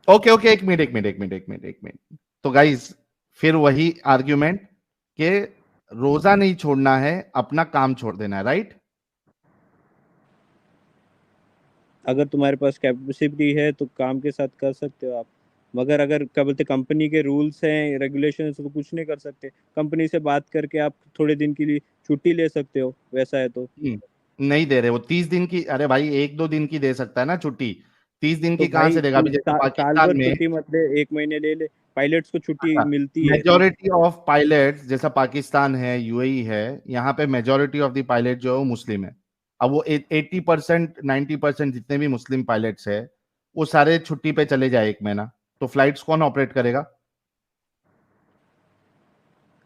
Speaker 1: ओके ओके, एक मिनट, एक मिनट, एक मिनट, एक मिनट, एक मिनट। तो गाइस, फिर वही आर्ग्यूमेंट कि रोजा नहीं छोड़ना है, अपना काम छोड़ देना है, राइट?
Speaker 2: अगर तुम्हारे पास कैपेसिटी है तो काम के साथ कर सकते हो आप। मगर अगर क्या बोलते, कंपनी के रूल्स हैं, रेगुलेशंस, तो कुछ नहीं कर सकते। कंपनी से बात करके आप थोड़े दिन के लिए छुट्टी ले सकते हो, वैसा है तो।
Speaker 1: नहीं दे रहे वो 30 दिन की। अरे भाई, एक दो दिन की दे सकता है ना छुट्टी, 30 दिन
Speaker 2: तो
Speaker 1: की कहां
Speaker 2: भाई
Speaker 1: से देगा? अभी जैसे
Speaker 2: साल
Speaker 1: पाकिस्तान
Speaker 2: भर
Speaker 1: में,
Speaker 2: छुट्टी मत ले, एक महीने ले ले। पायलट्स को छुट्टी मिलती है।
Speaker 1: मेजोरिटी ऑफ पायलट्स, जैसा पाकिस्तान है, यूएई है, यहाँ पे मेजोरिटी ऑफ द पायलट जो है वो मुस्लिम है। अब वो 80%, 90% जितने भी मुस्लिम पायलट्स है, वो सारे छुट्टी पे चले जाए एक महीना, तो फ्लाइट्स कौन ऑपरेट करेगा?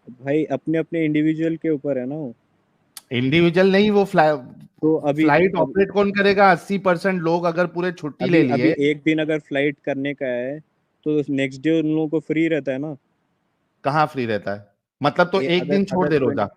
Speaker 2: भाई अपने अपने इंडिविजुअल के ऊपर है ना वो।
Speaker 1: इंडिविजुअल नहीं, वो
Speaker 2: तो
Speaker 1: फ्लाइट ऑपरेट कौन करेगा? 80% लोग अगर पूरे छुट्टी ले
Speaker 2: अभी
Speaker 1: लिए।
Speaker 2: एक दिन अगर फ्लाइट करने का है तो नेक्स्ट डे उन लोगों को फ्री रहता है ना।
Speaker 1: कहाँ फ्री रहता है? मतलब तो एक
Speaker 2: अगर
Speaker 1: दिन छोड़
Speaker 2: अगर
Speaker 1: दे
Speaker 2: 20
Speaker 1: रोजा।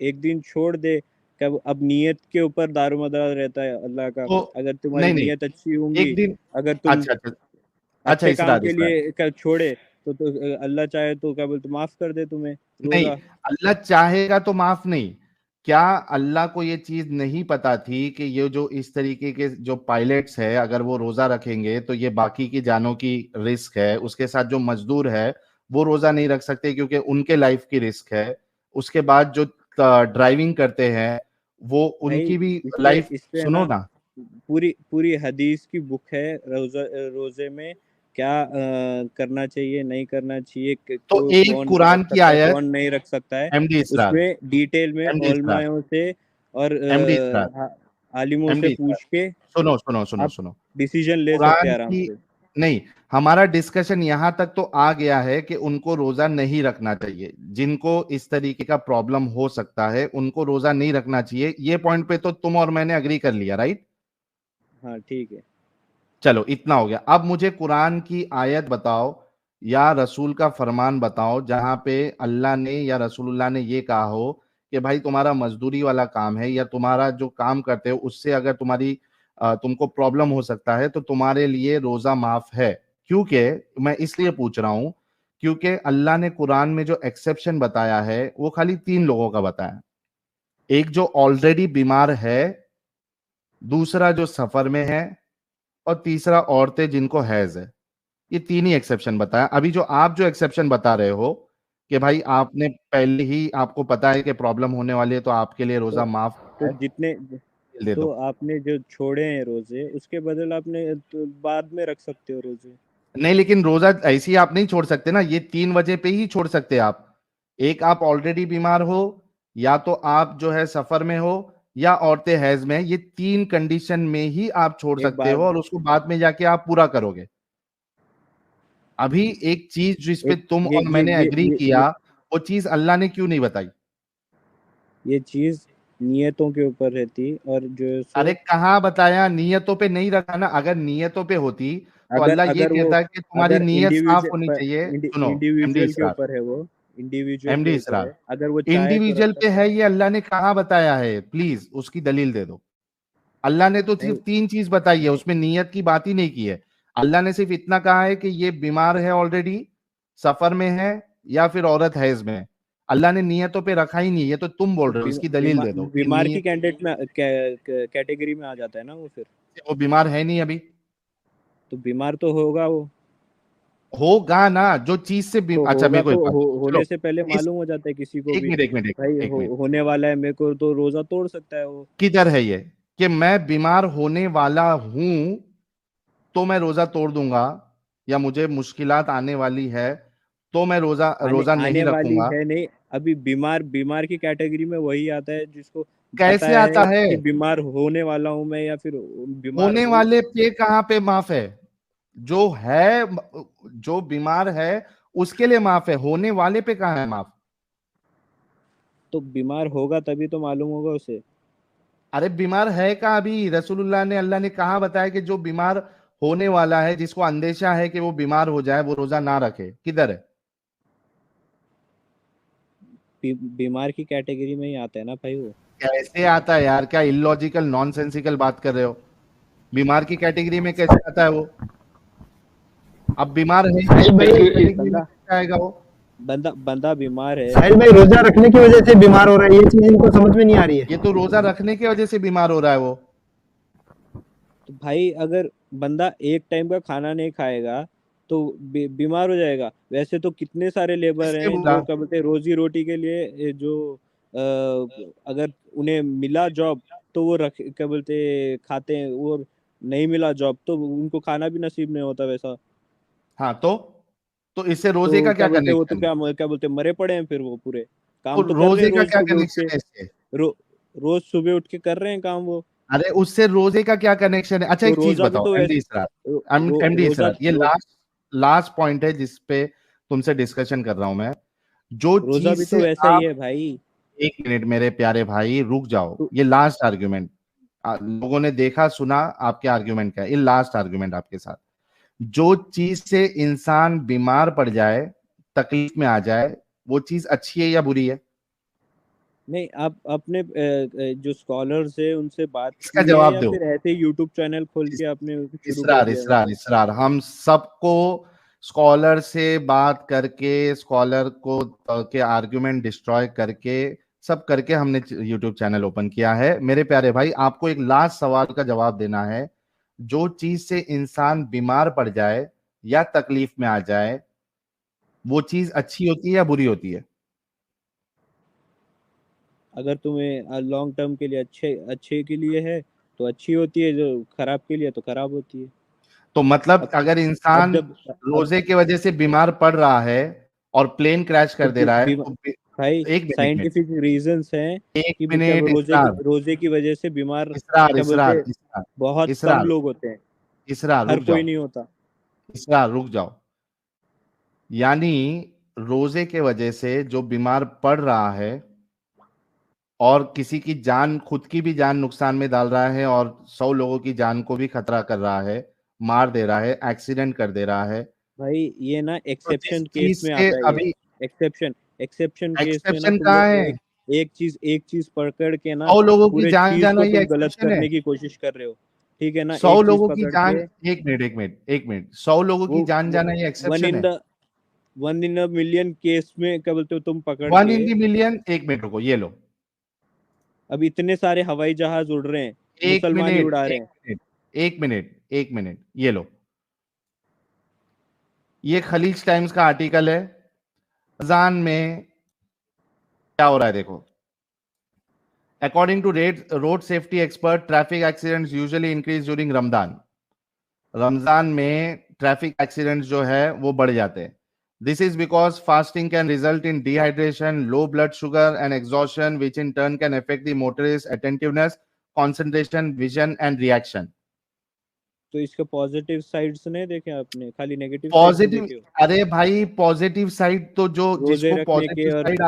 Speaker 2: एक दिन छोड़ दे। कब अब नियत के ऊपर दारोमदार रहता है अल्लाह का।
Speaker 1: तो
Speaker 2: अगर तुम्हारी
Speaker 1: नहीं नहीं,
Speaker 2: नियत अच्छी होंगी,
Speaker 1: एक दिन,
Speaker 2: अगर तुम
Speaker 1: अच्छा अच्छा, अच्छा
Speaker 2: अच्छे काम
Speaker 1: इसरार
Speaker 2: के
Speaker 1: इसरार,
Speaker 2: लिए छोड़े, तो अल्लाह चाहे तो क्या बोलते माफ कर दे तुम्हें
Speaker 1: नहीं,
Speaker 2: रोजा।
Speaker 1: अल्लाह चाहेगा तो माफ नहीं। क्या अल्लाह को ये चीज नहीं पता थी कि ये जो इस तरीके के जो पायलट्स है, अगर वो रोजा रखेंगे तो ये बाकी की जानों की रिस्क है, उसके साथ जो मजदूर है वो रोजा नहीं रख सकते क्योंकि उनके लाइफ की रिस्क है। उसके बाद जो ड्राइविंग करते हैं वो
Speaker 2: भाई
Speaker 1: उनकी भी
Speaker 2: इस पे
Speaker 1: लाइफ,
Speaker 2: है
Speaker 1: सुनो
Speaker 2: ना,
Speaker 1: ना।
Speaker 2: पूरी पूरी हदीस की बुक है, रोजे में क्या करना चाहिए नहीं करना चाहिए,
Speaker 1: तो एक
Speaker 2: कौन रख
Speaker 1: कुरान की
Speaker 2: सकता है
Speaker 1: आयत,
Speaker 2: कौन नहीं रख सकता है,
Speaker 1: एमडी इसरार,
Speaker 2: उसमें डिटेल में
Speaker 1: एमडी इसरार,
Speaker 2: उलमाओं से और
Speaker 1: एमडी इसरार,
Speaker 2: आलिमों से
Speaker 1: एमडी इसरार,
Speaker 2: पूछ के
Speaker 1: सुनो सुनो सुनो
Speaker 2: आप
Speaker 1: सुनो।
Speaker 2: डिसीजन ले सकते
Speaker 1: कुरान
Speaker 2: हैं आराम
Speaker 1: की,
Speaker 2: से।
Speaker 1: नहीं, हमारा डिस्कशन यहां तक तो आ गया है कि उनको रोजा नहीं रखना चाहिए, जिनको इस तरीके का प्रॉब्लम हो सकता है उनको रोजा नहीं रखना चाहिए। ये पॉइंट पे तो तुम और मैंने अग्री कर लिया, राइट?
Speaker 2: हाँ ठीक है।
Speaker 1: चलो इतना हो गया। अब मुझे कुरान की आयत बताओ या रसूल का फरमान बताओ जहां पे अल्लाह ने या रसूलुल्लाह ने ये कहा हो कि भाई तुम्हारा मजदूरी वाला काम है या तुम्हारा जो काम करते हो उससे अगर तुमको प्रॉब्लम हो सकता है तो तुम्हारे लिए रोजा माफ है। क्योंकि मैं इसलिए पूछ रहा हूं क्योंकि अल्लाह ने कुरान में जो एक्सेप्शन बताया है वो खाली 3 लोगों का बताया। एक जो ऑलरेडी बीमार है, दूसरा जो सफर में है, और तीसरा औरतें जिनको हैज है। ये 3 ही एक्सेप्शन बताया। अभी जो एक्सेप्शन बता रहे हो कि भाई आपने पहले ही आपको पता है कि प्रॉब्लम होने वाली है तो आपके लिए रोजा माफ
Speaker 2: तो
Speaker 1: है,
Speaker 2: जितने
Speaker 1: दे
Speaker 2: तो
Speaker 1: दो।
Speaker 2: आपने जो छोड़े हैं रोजे उसके बदल आपने तो बाद में रख सकते हो रोजे।
Speaker 1: नहीं, लेकिन रोजा ऐसी आप नहीं छोड़ सकते ना, ये 3 वजह पे ही छोड़ सकते आप। एक, आप ऑलरेडी बीमार हो, या तो आप जो है सफर में हो, या औरतें हैज में। ये 3 कंडीशन में ही आप छोड़
Speaker 2: एक
Speaker 1: सकते हो
Speaker 2: बात
Speaker 1: और उसको बाद में जाके आप पूरा करोगे। अभी एक चीज जिस पे
Speaker 2: एक
Speaker 1: तुम और मैंने एग्री किया, वो चीज अल्लाह ने क्यों नहीं बताई?
Speaker 2: ये चीज नियतों के ऊपर रहती और जो है
Speaker 1: अरे
Speaker 2: सो
Speaker 1: कहाँ बताया? नियतों पे नहीं रखा ना। अगर नियतों पे होती तो
Speaker 2: अगर
Speaker 1: अल्लाह ये
Speaker 2: अगर वो
Speaker 1: कहता है कि तुम्हारी
Speaker 2: अगर
Speaker 1: नीयत साफ होनी चाहिए। सुनो, एमडी
Speaker 2: इंडिविजुअल के
Speaker 1: इसरार,
Speaker 2: ऊपर है, वो इंडिविजुअल के
Speaker 1: एमडी
Speaker 2: ऊपर
Speaker 1: इसरार,
Speaker 2: है, अगर वो चाहे तो रख
Speaker 1: इंडिविजुअल पे
Speaker 2: सकता
Speaker 1: है
Speaker 2: है।
Speaker 1: ये अल्लाह ने कहाँ बताया है? प्लीज उसकी दलील दे दो। अल्लाह ने तो सिर्फ
Speaker 2: नहीं
Speaker 1: 3 चीज बताई है,
Speaker 2: नहीं
Speaker 1: उसमें नियत की बात ही नहीं की है। अल्लाह ने सिर्फ इतना कहा है कि ये बीमार है ऑलरेडी, सफर में है, या फिर औरत है इसमें। अल्लाह ने नियतों पे रखा ही नहीं। ये तो तुम बोल
Speaker 2: तो
Speaker 1: रहे हो, इसकी दलील दे दो कि
Speaker 2: बीमार की
Speaker 1: नियत।
Speaker 2: कैंडिडेट में कैटेगरी में आ जाता है ना वो फिर।
Speaker 1: वो बीमार है नहीं अभी।
Speaker 2: तो बीमार तो होगा वो,
Speaker 1: होगा ना, जो चीज से
Speaker 2: तो
Speaker 1: अच्छा
Speaker 2: होगा
Speaker 1: मेरे को
Speaker 2: तो
Speaker 1: एक बात चलो,
Speaker 2: होने से पहले
Speaker 1: इस
Speaker 2: मालूम हो जाता है किसी को
Speaker 1: एक
Speaker 2: भी।
Speaker 1: मिनट एक मिनट एक
Speaker 2: भाई
Speaker 1: मिनट एक मिनट,
Speaker 2: होने वाला है मेरे को, तो रोजा तोड़ सकता है वो।
Speaker 1: किधर है ये कि मैं बीमार होने वाला हूं तो मैं रोजा तोड़ दूंगा, या मुझे मुश्किलात आने वाली है तो मैं रोजा
Speaker 2: आने
Speaker 1: रोजा
Speaker 2: आने
Speaker 1: नहीं
Speaker 2: वाली
Speaker 1: रखूंगा?
Speaker 2: है नहीं, अभी बीमार बीमार की कैटेगरी में वही आता है जिसको पता
Speaker 1: कैसे आता
Speaker 2: है
Speaker 1: है?
Speaker 2: कि बीमार होने वाला हूं मैं, या फिर बीमार
Speaker 1: होने
Speaker 2: हूँ।
Speaker 1: वाले पे कहाँ पे माफ है? जो है, जो बीमार है उसके लिए माफ है, होने वाले पे कहाँ है माफ?
Speaker 2: तो बीमार होगा तभी तो मालूम होगा उसे।
Speaker 1: अरे बीमार है कहाँ? अभी रसूलुल्लाह ने, अल्लाह ने कहाँ बताया कि जो बीमार होने वाला है, जिसको अंदेशा है कि वो बीमार हो जाए, वो रोजा ना रखे? किधर है?
Speaker 2: बीमार की कैटेगरी में ही आता है ना भाई वो।
Speaker 1: कैसे आता है यार? क्या इलॉजिकल नॉनसेंसिकल बात कर रहे हो? बीमार की कैटेगरी में कैसे आता है वो? अब बीमार है
Speaker 4: साहिल भाई
Speaker 1: कैटेगरी में
Speaker 2: बंदा
Speaker 1: कैसे आएगा वो?
Speaker 2: बंदा बंदा बीमार है।
Speaker 4: साहिल भाई रोजा रखने की वजह से बीमार हो रहा है, ये चीज इनको समझ में नहीं आ रही है।
Speaker 1: ये तो रोजा रखने की वजह से बीमार हो रहा है वो।
Speaker 2: तो भाई अगर बंदा एक टाइम का खाना नहीं खाएगा तो बीमार हो जाएगा। वैसे तो कितने सारे लेबर
Speaker 1: किसने
Speaker 2: हैं
Speaker 1: बोला?
Speaker 2: जो क्या बोलते हैं रोजी रोटी के लिए जो अगर उन्हें मिला जॉब तो वो रख क्या बोलते खाते हैं, और नहीं मिला जॉब तो उनको खाना भी नसीब नहीं होता वैसा।
Speaker 1: हाँ तो इससे रोजे
Speaker 2: तो
Speaker 1: का
Speaker 2: क्या
Speaker 1: क्या
Speaker 2: बोलते हैं वो तो
Speaker 1: कनेक्शन?
Speaker 2: क्या बोलते हैं मरे पड़े हैं फिर वो पूरे
Speaker 1: तो
Speaker 2: काम तो कर रहे
Speaker 1: रोजे
Speaker 2: हैं
Speaker 1: का
Speaker 2: रोज
Speaker 1: क्या
Speaker 2: सुबह उठ
Speaker 1: कनेक्शन
Speaker 2: के।
Speaker 1: है इससे?
Speaker 2: रोज सुबह उठ के कर रहे हैं काम वो।
Speaker 1: अरे उससे रोजे का क्या कनेक्शन है? अच्छा
Speaker 2: तो
Speaker 1: एक चीज
Speaker 2: रोजा भी
Speaker 1: बताओ
Speaker 2: तो
Speaker 1: एमडी
Speaker 2: वैसे
Speaker 1: इसरार, एमडी
Speaker 2: रोजा
Speaker 1: इसरार, ये लास्ट लास्ट पॉइंट है जिस पे तुमसे डिस्कशन कर रहा हूं मैं। जो
Speaker 2: रोजा
Speaker 1: चीज
Speaker 2: भी
Speaker 1: से
Speaker 2: तो वैसा ही
Speaker 1: आप,
Speaker 2: है भाई।
Speaker 1: एक मिनट मेरे प्यारे भाई रुक जाओ,
Speaker 2: तो
Speaker 1: ये लास्ट आर्ग्यूमेंट। लोगों ने देखा सुना आपके आर्ग्यूमेंट का, ये लास्ट आर्ग्यूमेंट आपके साथ। जो चीज से इंसान बीमार पड़ जाए, तकलीफ में आ जाए, वो चीज अच्छी है या बुरी है?
Speaker 2: नहीं, आप अपने जो स्कॉलर्स है उनसे बात
Speaker 1: इसका
Speaker 2: की है
Speaker 1: जवाब
Speaker 2: या
Speaker 1: दो।
Speaker 2: फिर ऐसे ही यूट्यूब चैनल खोल के आपने शुरू कर
Speaker 1: इसरार
Speaker 2: दिया?
Speaker 1: इसरार इसरार, हम सबको स्कॉलर से बात करके, स्कॉलर को के आर्ग्यूमेंट डिस्ट्रॉय करके, सब करके हमने यूट्यूब चैनल ओपन किया है। मेरे प्यारे भाई, आपको एक लास्ट सवाल का जवाब देना है। जो चीज से इंसान बीमार पड़ जाए या तकलीफ में आ जाए, वो चीज अच्छी होती है या बुरी होती है?
Speaker 2: अगर तुम्हें लॉन्ग टर्म के लिए अच्छे अच्छे के लिए है तो अच्छी होती है, जो खराब के लिए तो खराब होती है।
Speaker 1: तो मतलब
Speaker 2: अब
Speaker 1: अगर
Speaker 2: अब
Speaker 1: इंसान
Speaker 2: जब अब
Speaker 1: रोजे की वजह से बीमार पड़ रहा है और प्लेन क्रैश
Speaker 2: तो
Speaker 1: कर दे रहा है,
Speaker 2: भाई
Speaker 1: एक मिनट,
Speaker 2: साइंटिफिक रीजंस हैं
Speaker 1: एक
Speaker 2: कि क्या
Speaker 1: मिनट,
Speaker 2: रोजे की वजह से बीमार
Speaker 1: इसरार
Speaker 2: क्या बोलते
Speaker 1: इसरार
Speaker 2: हैं,
Speaker 1: इसरार
Speaker 2: बहुत कम
Speaker 1: इसरार
Speaker 2: लोग होते हैं,
Speaker 1: इसरार
Speaker 2: हर
Speaker 1: रुक
Speaker 2: कोई
Speaker 1: जाओ,
Speaker 2: नहीं होता।
Speaker 1: इसरार रुक जाओ। यानी रोजे के वजह से जो बीमार पड़ रहा है और किसी की जान, खुद की भी जान नुकसान में डाल रहा है और 100 लोगों की जान को भी खतरा कर रहा है, मार दे रहा है, एक्सीडेंट कर दे रहा है,
Speaker 2: भाई ये ना
Speaker 1: तो जिस
Speaker 2: एक्सेप्शन केस
Speaker 1: चीज
Speaker 2: में
Speaker 1: से
Speaker 2: आता है, ये
Speaker 1: अभी
Speaker 2: एक्सेप्शन एक्सेप्शन केस में ना
Speaker 1: एक्सेप्शन
Speaker 2: तुम
Speaker 1: कहाँ
Speaker 2: लोग
Speaker 1: है?
Speaker 2: एक चीज पकड़ के ना
Speaker 1: 100 लोगों की
Speaker 2: पूरे
Speaker 1: जान
Speaker 2: चीज
Speaker 1: जाना
Speaker 2: को
Speaker 1: ये
Speaker 2: तुम गलत
Speaker 1: एक्सेप्शन है?
Speaker 2: करने की कोशिश कर रहे हो। ठीक है ना,
Speaker 1: 100
Speaker 2: एक चीज
Speaker 1: लोगों की
Speaker 2: पकड़
Speaker 1: जान,
Speaker 2: के
Speaker 1: एक मिनट, 100 लोगों की
Speaker 2: वो
Speaker 1: जान जाना ये
Speaker 2: वन
Speaker 1: एक्सेप्शन
Speaker 2: इन
Speaker 1: है?
Speaker 2: The one in a million case में क्या बोलते हो तुम पकड़
Speaker 1: 1
Speaker 2: के।
Speaker 1: इन दी मिलियन, एक मिनट रुको, ये लो,
Speaker 2: अब इतने सारे हवाई जहाज उड़ रहे हैं,
Speaker 1: एक
Speaker 2: मुसलमान ही
Speaker 1: मिनट,
Speaker 2: उड़ा रहे
Speaker 1: एक
Speaker 2: हैं।
Speaker 1: मिनट, एक मिनट, ये लो, ये खलीज टाइम्स का आर्टिकल है। रमजान में क्या हो रहा है देखो। According to road safety expert, traffic accidents usually increase during Ramzan. Ramzan में ट्रैफिक एक्सीडेंट्स जो है वो बढ़ जाते हैं। This is because fasting can result in dehydration, low blood sugar and exhaustion, which in turn can affect the motorist attentiveness, concentration, vision and reaction.
Speaker 2: तो इसके positive sides नहीं देखे आपने, खाली नेगेटिव साइड्स ही
Speaker 1: पॉजिटिव,
Speaker 2: देखे हो।
Speaker 1: अरे भाई पॉजिटिव साइड तो जो
Speaker 2: रोजे
Speaker 1: जिसको
Speaker 2: रखने के
Speaker 1: पॉजिटिव
Speaker 2: और
Speaker 1: साइड,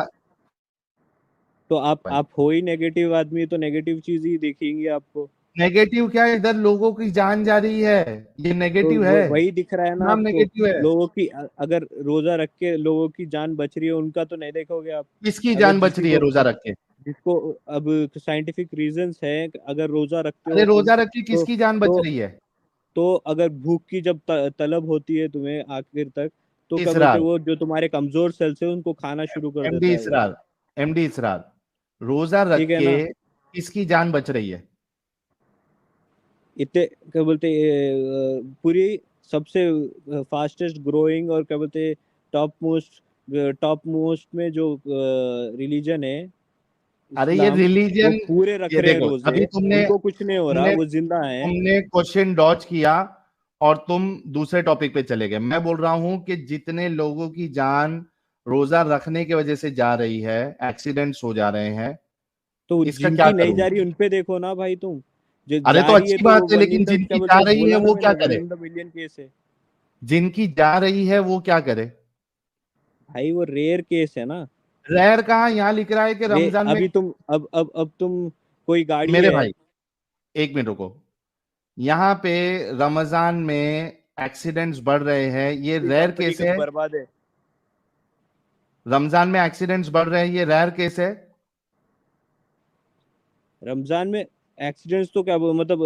Speaker 2: तो
Speaker 1: भाई
Speaker 2: आप हो ही नेगेटिव आदमी, तो नेगेटिव चीज ही दिखेंगी आपको।
Speaker 1: नेगेटिव क्या है? इधर लोगों की जान जा रही है, ये
Speaker 2: तो
Speaker 1: नेगेटिव है,
Speaker 2: वही दिख रहा है ना
Speaker 1: नाम
Speaker 2: आपको।
Speaker 1: नेगेटिव है।
Speaker 2: लोगों की अगर रोजा रख के लोगों की जान बच रही है, उनका तो नहीं देखोगे आप।
Speaker 1: किसकी
Speaker 2: अगर
Speaker 1: जान बच
Speaker 2: किसी
Speaker 1: रही है
Speaker 2: को,
Speaker 1: रोजा रख के?
Speaker 2: जिसको अब साइंटिफिक रीजंस है, अगर रोजा रखते
Speaker 1: अरे
Speaker 2: हो तुम
Speaker 1: रोजा रख के
Speaker 2: तो
Speaker 1: किसकी जान बच
Speaker 2: तो
Speaker 1: रही है?
Speaker 2: तो अगर भूख की जब तलब होती है तुम्हें आखिर तक, तो क्या बोलते हैं,
Speaker 1: इसरार,
Speaker 2: वो जो तुम्हारे कमजोर सेल्स है उनको खाना शुरू कर
Speaker 1: एमडी
Speaker 2: देता है वो।
Speaker 1: इसरार, एमडी इसरार, रोजा रख
Speaker 2: ठीक है
Speaker 1: के
Speaker 2: ना।
Speaker 1: किसकी जान बच रही है?
Speaker 2: इतने क्या बोलते पूरी सबसे फास्टेस्ट ग्रोइंग और क्या बोलते टॉप मोस्ट में जो रिलीजन है
Speaker 1: अरे ये
Speaker 2: इस्लाम, वो
Speaker 1: रिलीजन,
Speaker 2: पूरे रख
Speaker 1: ये
Speaker 2: रहे हैं
Speaker 1: देखो,
Speaker 2: रोजे।
Speaker 1: अभी तुमने
Speaker 2: उनको कुछ नहीं हो रहा,
Speaker 1: तुमने
Speaker 2: वो जिंदा है।
Speaker 1: तुमने क्वेश्चन डॉज किया और तुम दूसरे टॉपिक पे चले गए। मैं बोल रहा हूं कि जितने लोगों की जान रोजा रखने की वजह से जा रही है, एक्सीडेंट्स हो जा रहे हैं,
Speaker 2: तो
Speaker 1: इसका क्या
Speaker 2: जिनकी नहीं
Speaker 1: करूं?
Speaker 2: जा रही उन पे देखो ना भाई तुम। जो
Speaker 1: अरे
Speaker 2: जा
Speaker 1: तो
Speaker 2: रही है
Speaker 1: अच्छी
Speaker 2: तो वो
Speaker 1: बात है,
Speaker 2: वन इन
Speaker 1: लेकिन
Speaker 2: द क्या
Speaker 1: जिनकी जा
Speaker 2: बोलते,
Speaker 1: रही है
Speaker 2: बोला ना
Speaker 1: वो क्या
Speaker 2: मैंने, वन
Speaker 1: करे?
Speaker 2: इन द मिलियन केस है।
Speaker 1: जिनकी जा रही है वो क्या करे?
Speaker 2: भाई वो रेयर केस है ना।
Speaker 1: रैर कहाँ? यहाँ लिख रहा है कि
Speaker 2: रे
Speaker 1: रमजान में।
Speaker 2: अभी तुम अब तुम कोई गाड़ी
Speaker 1: मेरे
Speaker 2: है।
Speaker 1: भाई, एक मिनट रुको, यहाँ पे रमजान में एक्सीडेंट्स बढ़ रहे हैं, ये
Speaker 2: पूरी
Speaker 1: रेयर
Speaker 2: कंपनी
Speaker 1: केस
Speaker 2: का
Speaker 1: है?
Speaker 2: बर्बाद है।
Speaker 1: रमजान में एक्सीडेंट्स बढ़ रहे हैं, ये रेयर केस है?
Speaker 2: रमजान में एक्सीडेंट्स तो क्या मतलब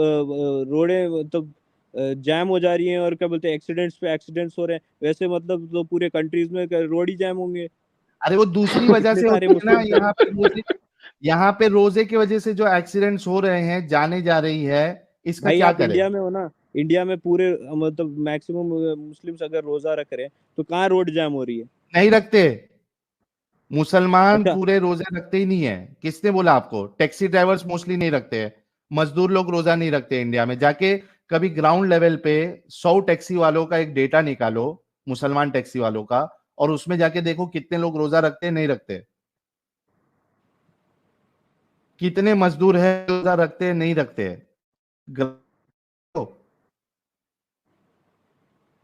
Speaker 2: रोडें मतलब जैम हो जा रही हैं, और क्या बोलते हैं, एक्सीडेंट्स पे एक्सीडेंट्स हो रहे हैं, वैसे मतलब तो पूरे कंट्रीज में रोड ही जैम होंगे।
Speaker 1: अरे वो दूसरी वजह
Speaker 2: इतने
Speaker 1: से
Speaker 2: सारे
Speaker 1: होती है ना।
Speaker 2: मुस्लिम
Speaker 1: यहाँ पे रोजे की वजह से जो एक्सीडेंट्स हो रहे हैं, जाने जा रही है, इसका
Speaker 2: भाई
Speaker 1: क्या
Speaker 2: आप
Speaker 1: करे?
Speaker 2: इंडिया में हो ना, इंडिया में पूरे मतलब मैक्सिमम मुस्लिम्स अगर रोजा रख रहे हैं तो कहाँ रोड जैम हो रही है।
Speaker 1: नहीं रखते, मुसलमान
Speaker 2: अच्छा।
Speaker 1: पूरे रोजे रखते ही नहीं है। किसने बोला आपको? टैक्सी ड्राइवर्स मोस्टली नहीं रखते हैं, मजदूर लोग रोजा नहीं रखते। इंडिया में जाके कभी ग्राउंड लेवल पे 100 टैक्सी वालों का एक डेटा निकालो, मुसलमान टैक्सी वालों का, और उसमें जाके देखो कितने लोग रोजा रखते हैं, नहीं रखते। कितने मजदूर है रोजा रखते हैं, नहीं रखते हैं।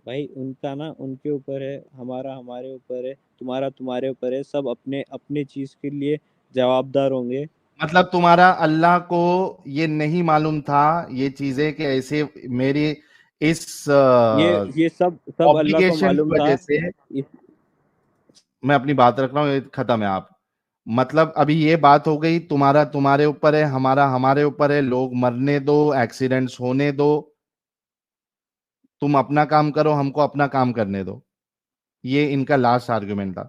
Speaker 2: भाई उनका ना उनके ऊपर है, हमारा हमारे ऊपर है, तुम्हारा तुम्हारे ऊपर है, सब अपने अपने चीज के लिए जवाबदार होंगे।
Speaker 1: मतलब तुम्हारा अल्लाह को ये नहीं मालूम था ये चीजें कि ऐसे मेरी इस
Speaker 2: ये सब अल्लाह को
Speaker 1: ऑब्लिगेशन
Speaker 2: मालूम
Speaker 1: की
Speaker 2: था।
Speaker 1: वजह से,
Speaker 2: इस
Speaker 1: मैं अपनी बात रख रहा हूँ, ये खत्म है आप। मतलब अभी ये बात हो गई, तुम्हारा तुम्हारे ऊपर है, हमारा हमारे ऊपर है, लोग मरने दो, एक्सीडेंट्स होने दो, तुम अपना काम करो, हमको अपना काम करने दो। ये इनका लास्ट आर्ग्यूमेंट था।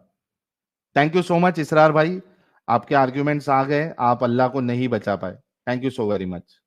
Speaker 1: थैंक यू सो मच इसरार भाई, आपके आर्ग्यूमेंट्स आ गए, आप अल्लाह को नहीं बचा पाए। Thank you so very much.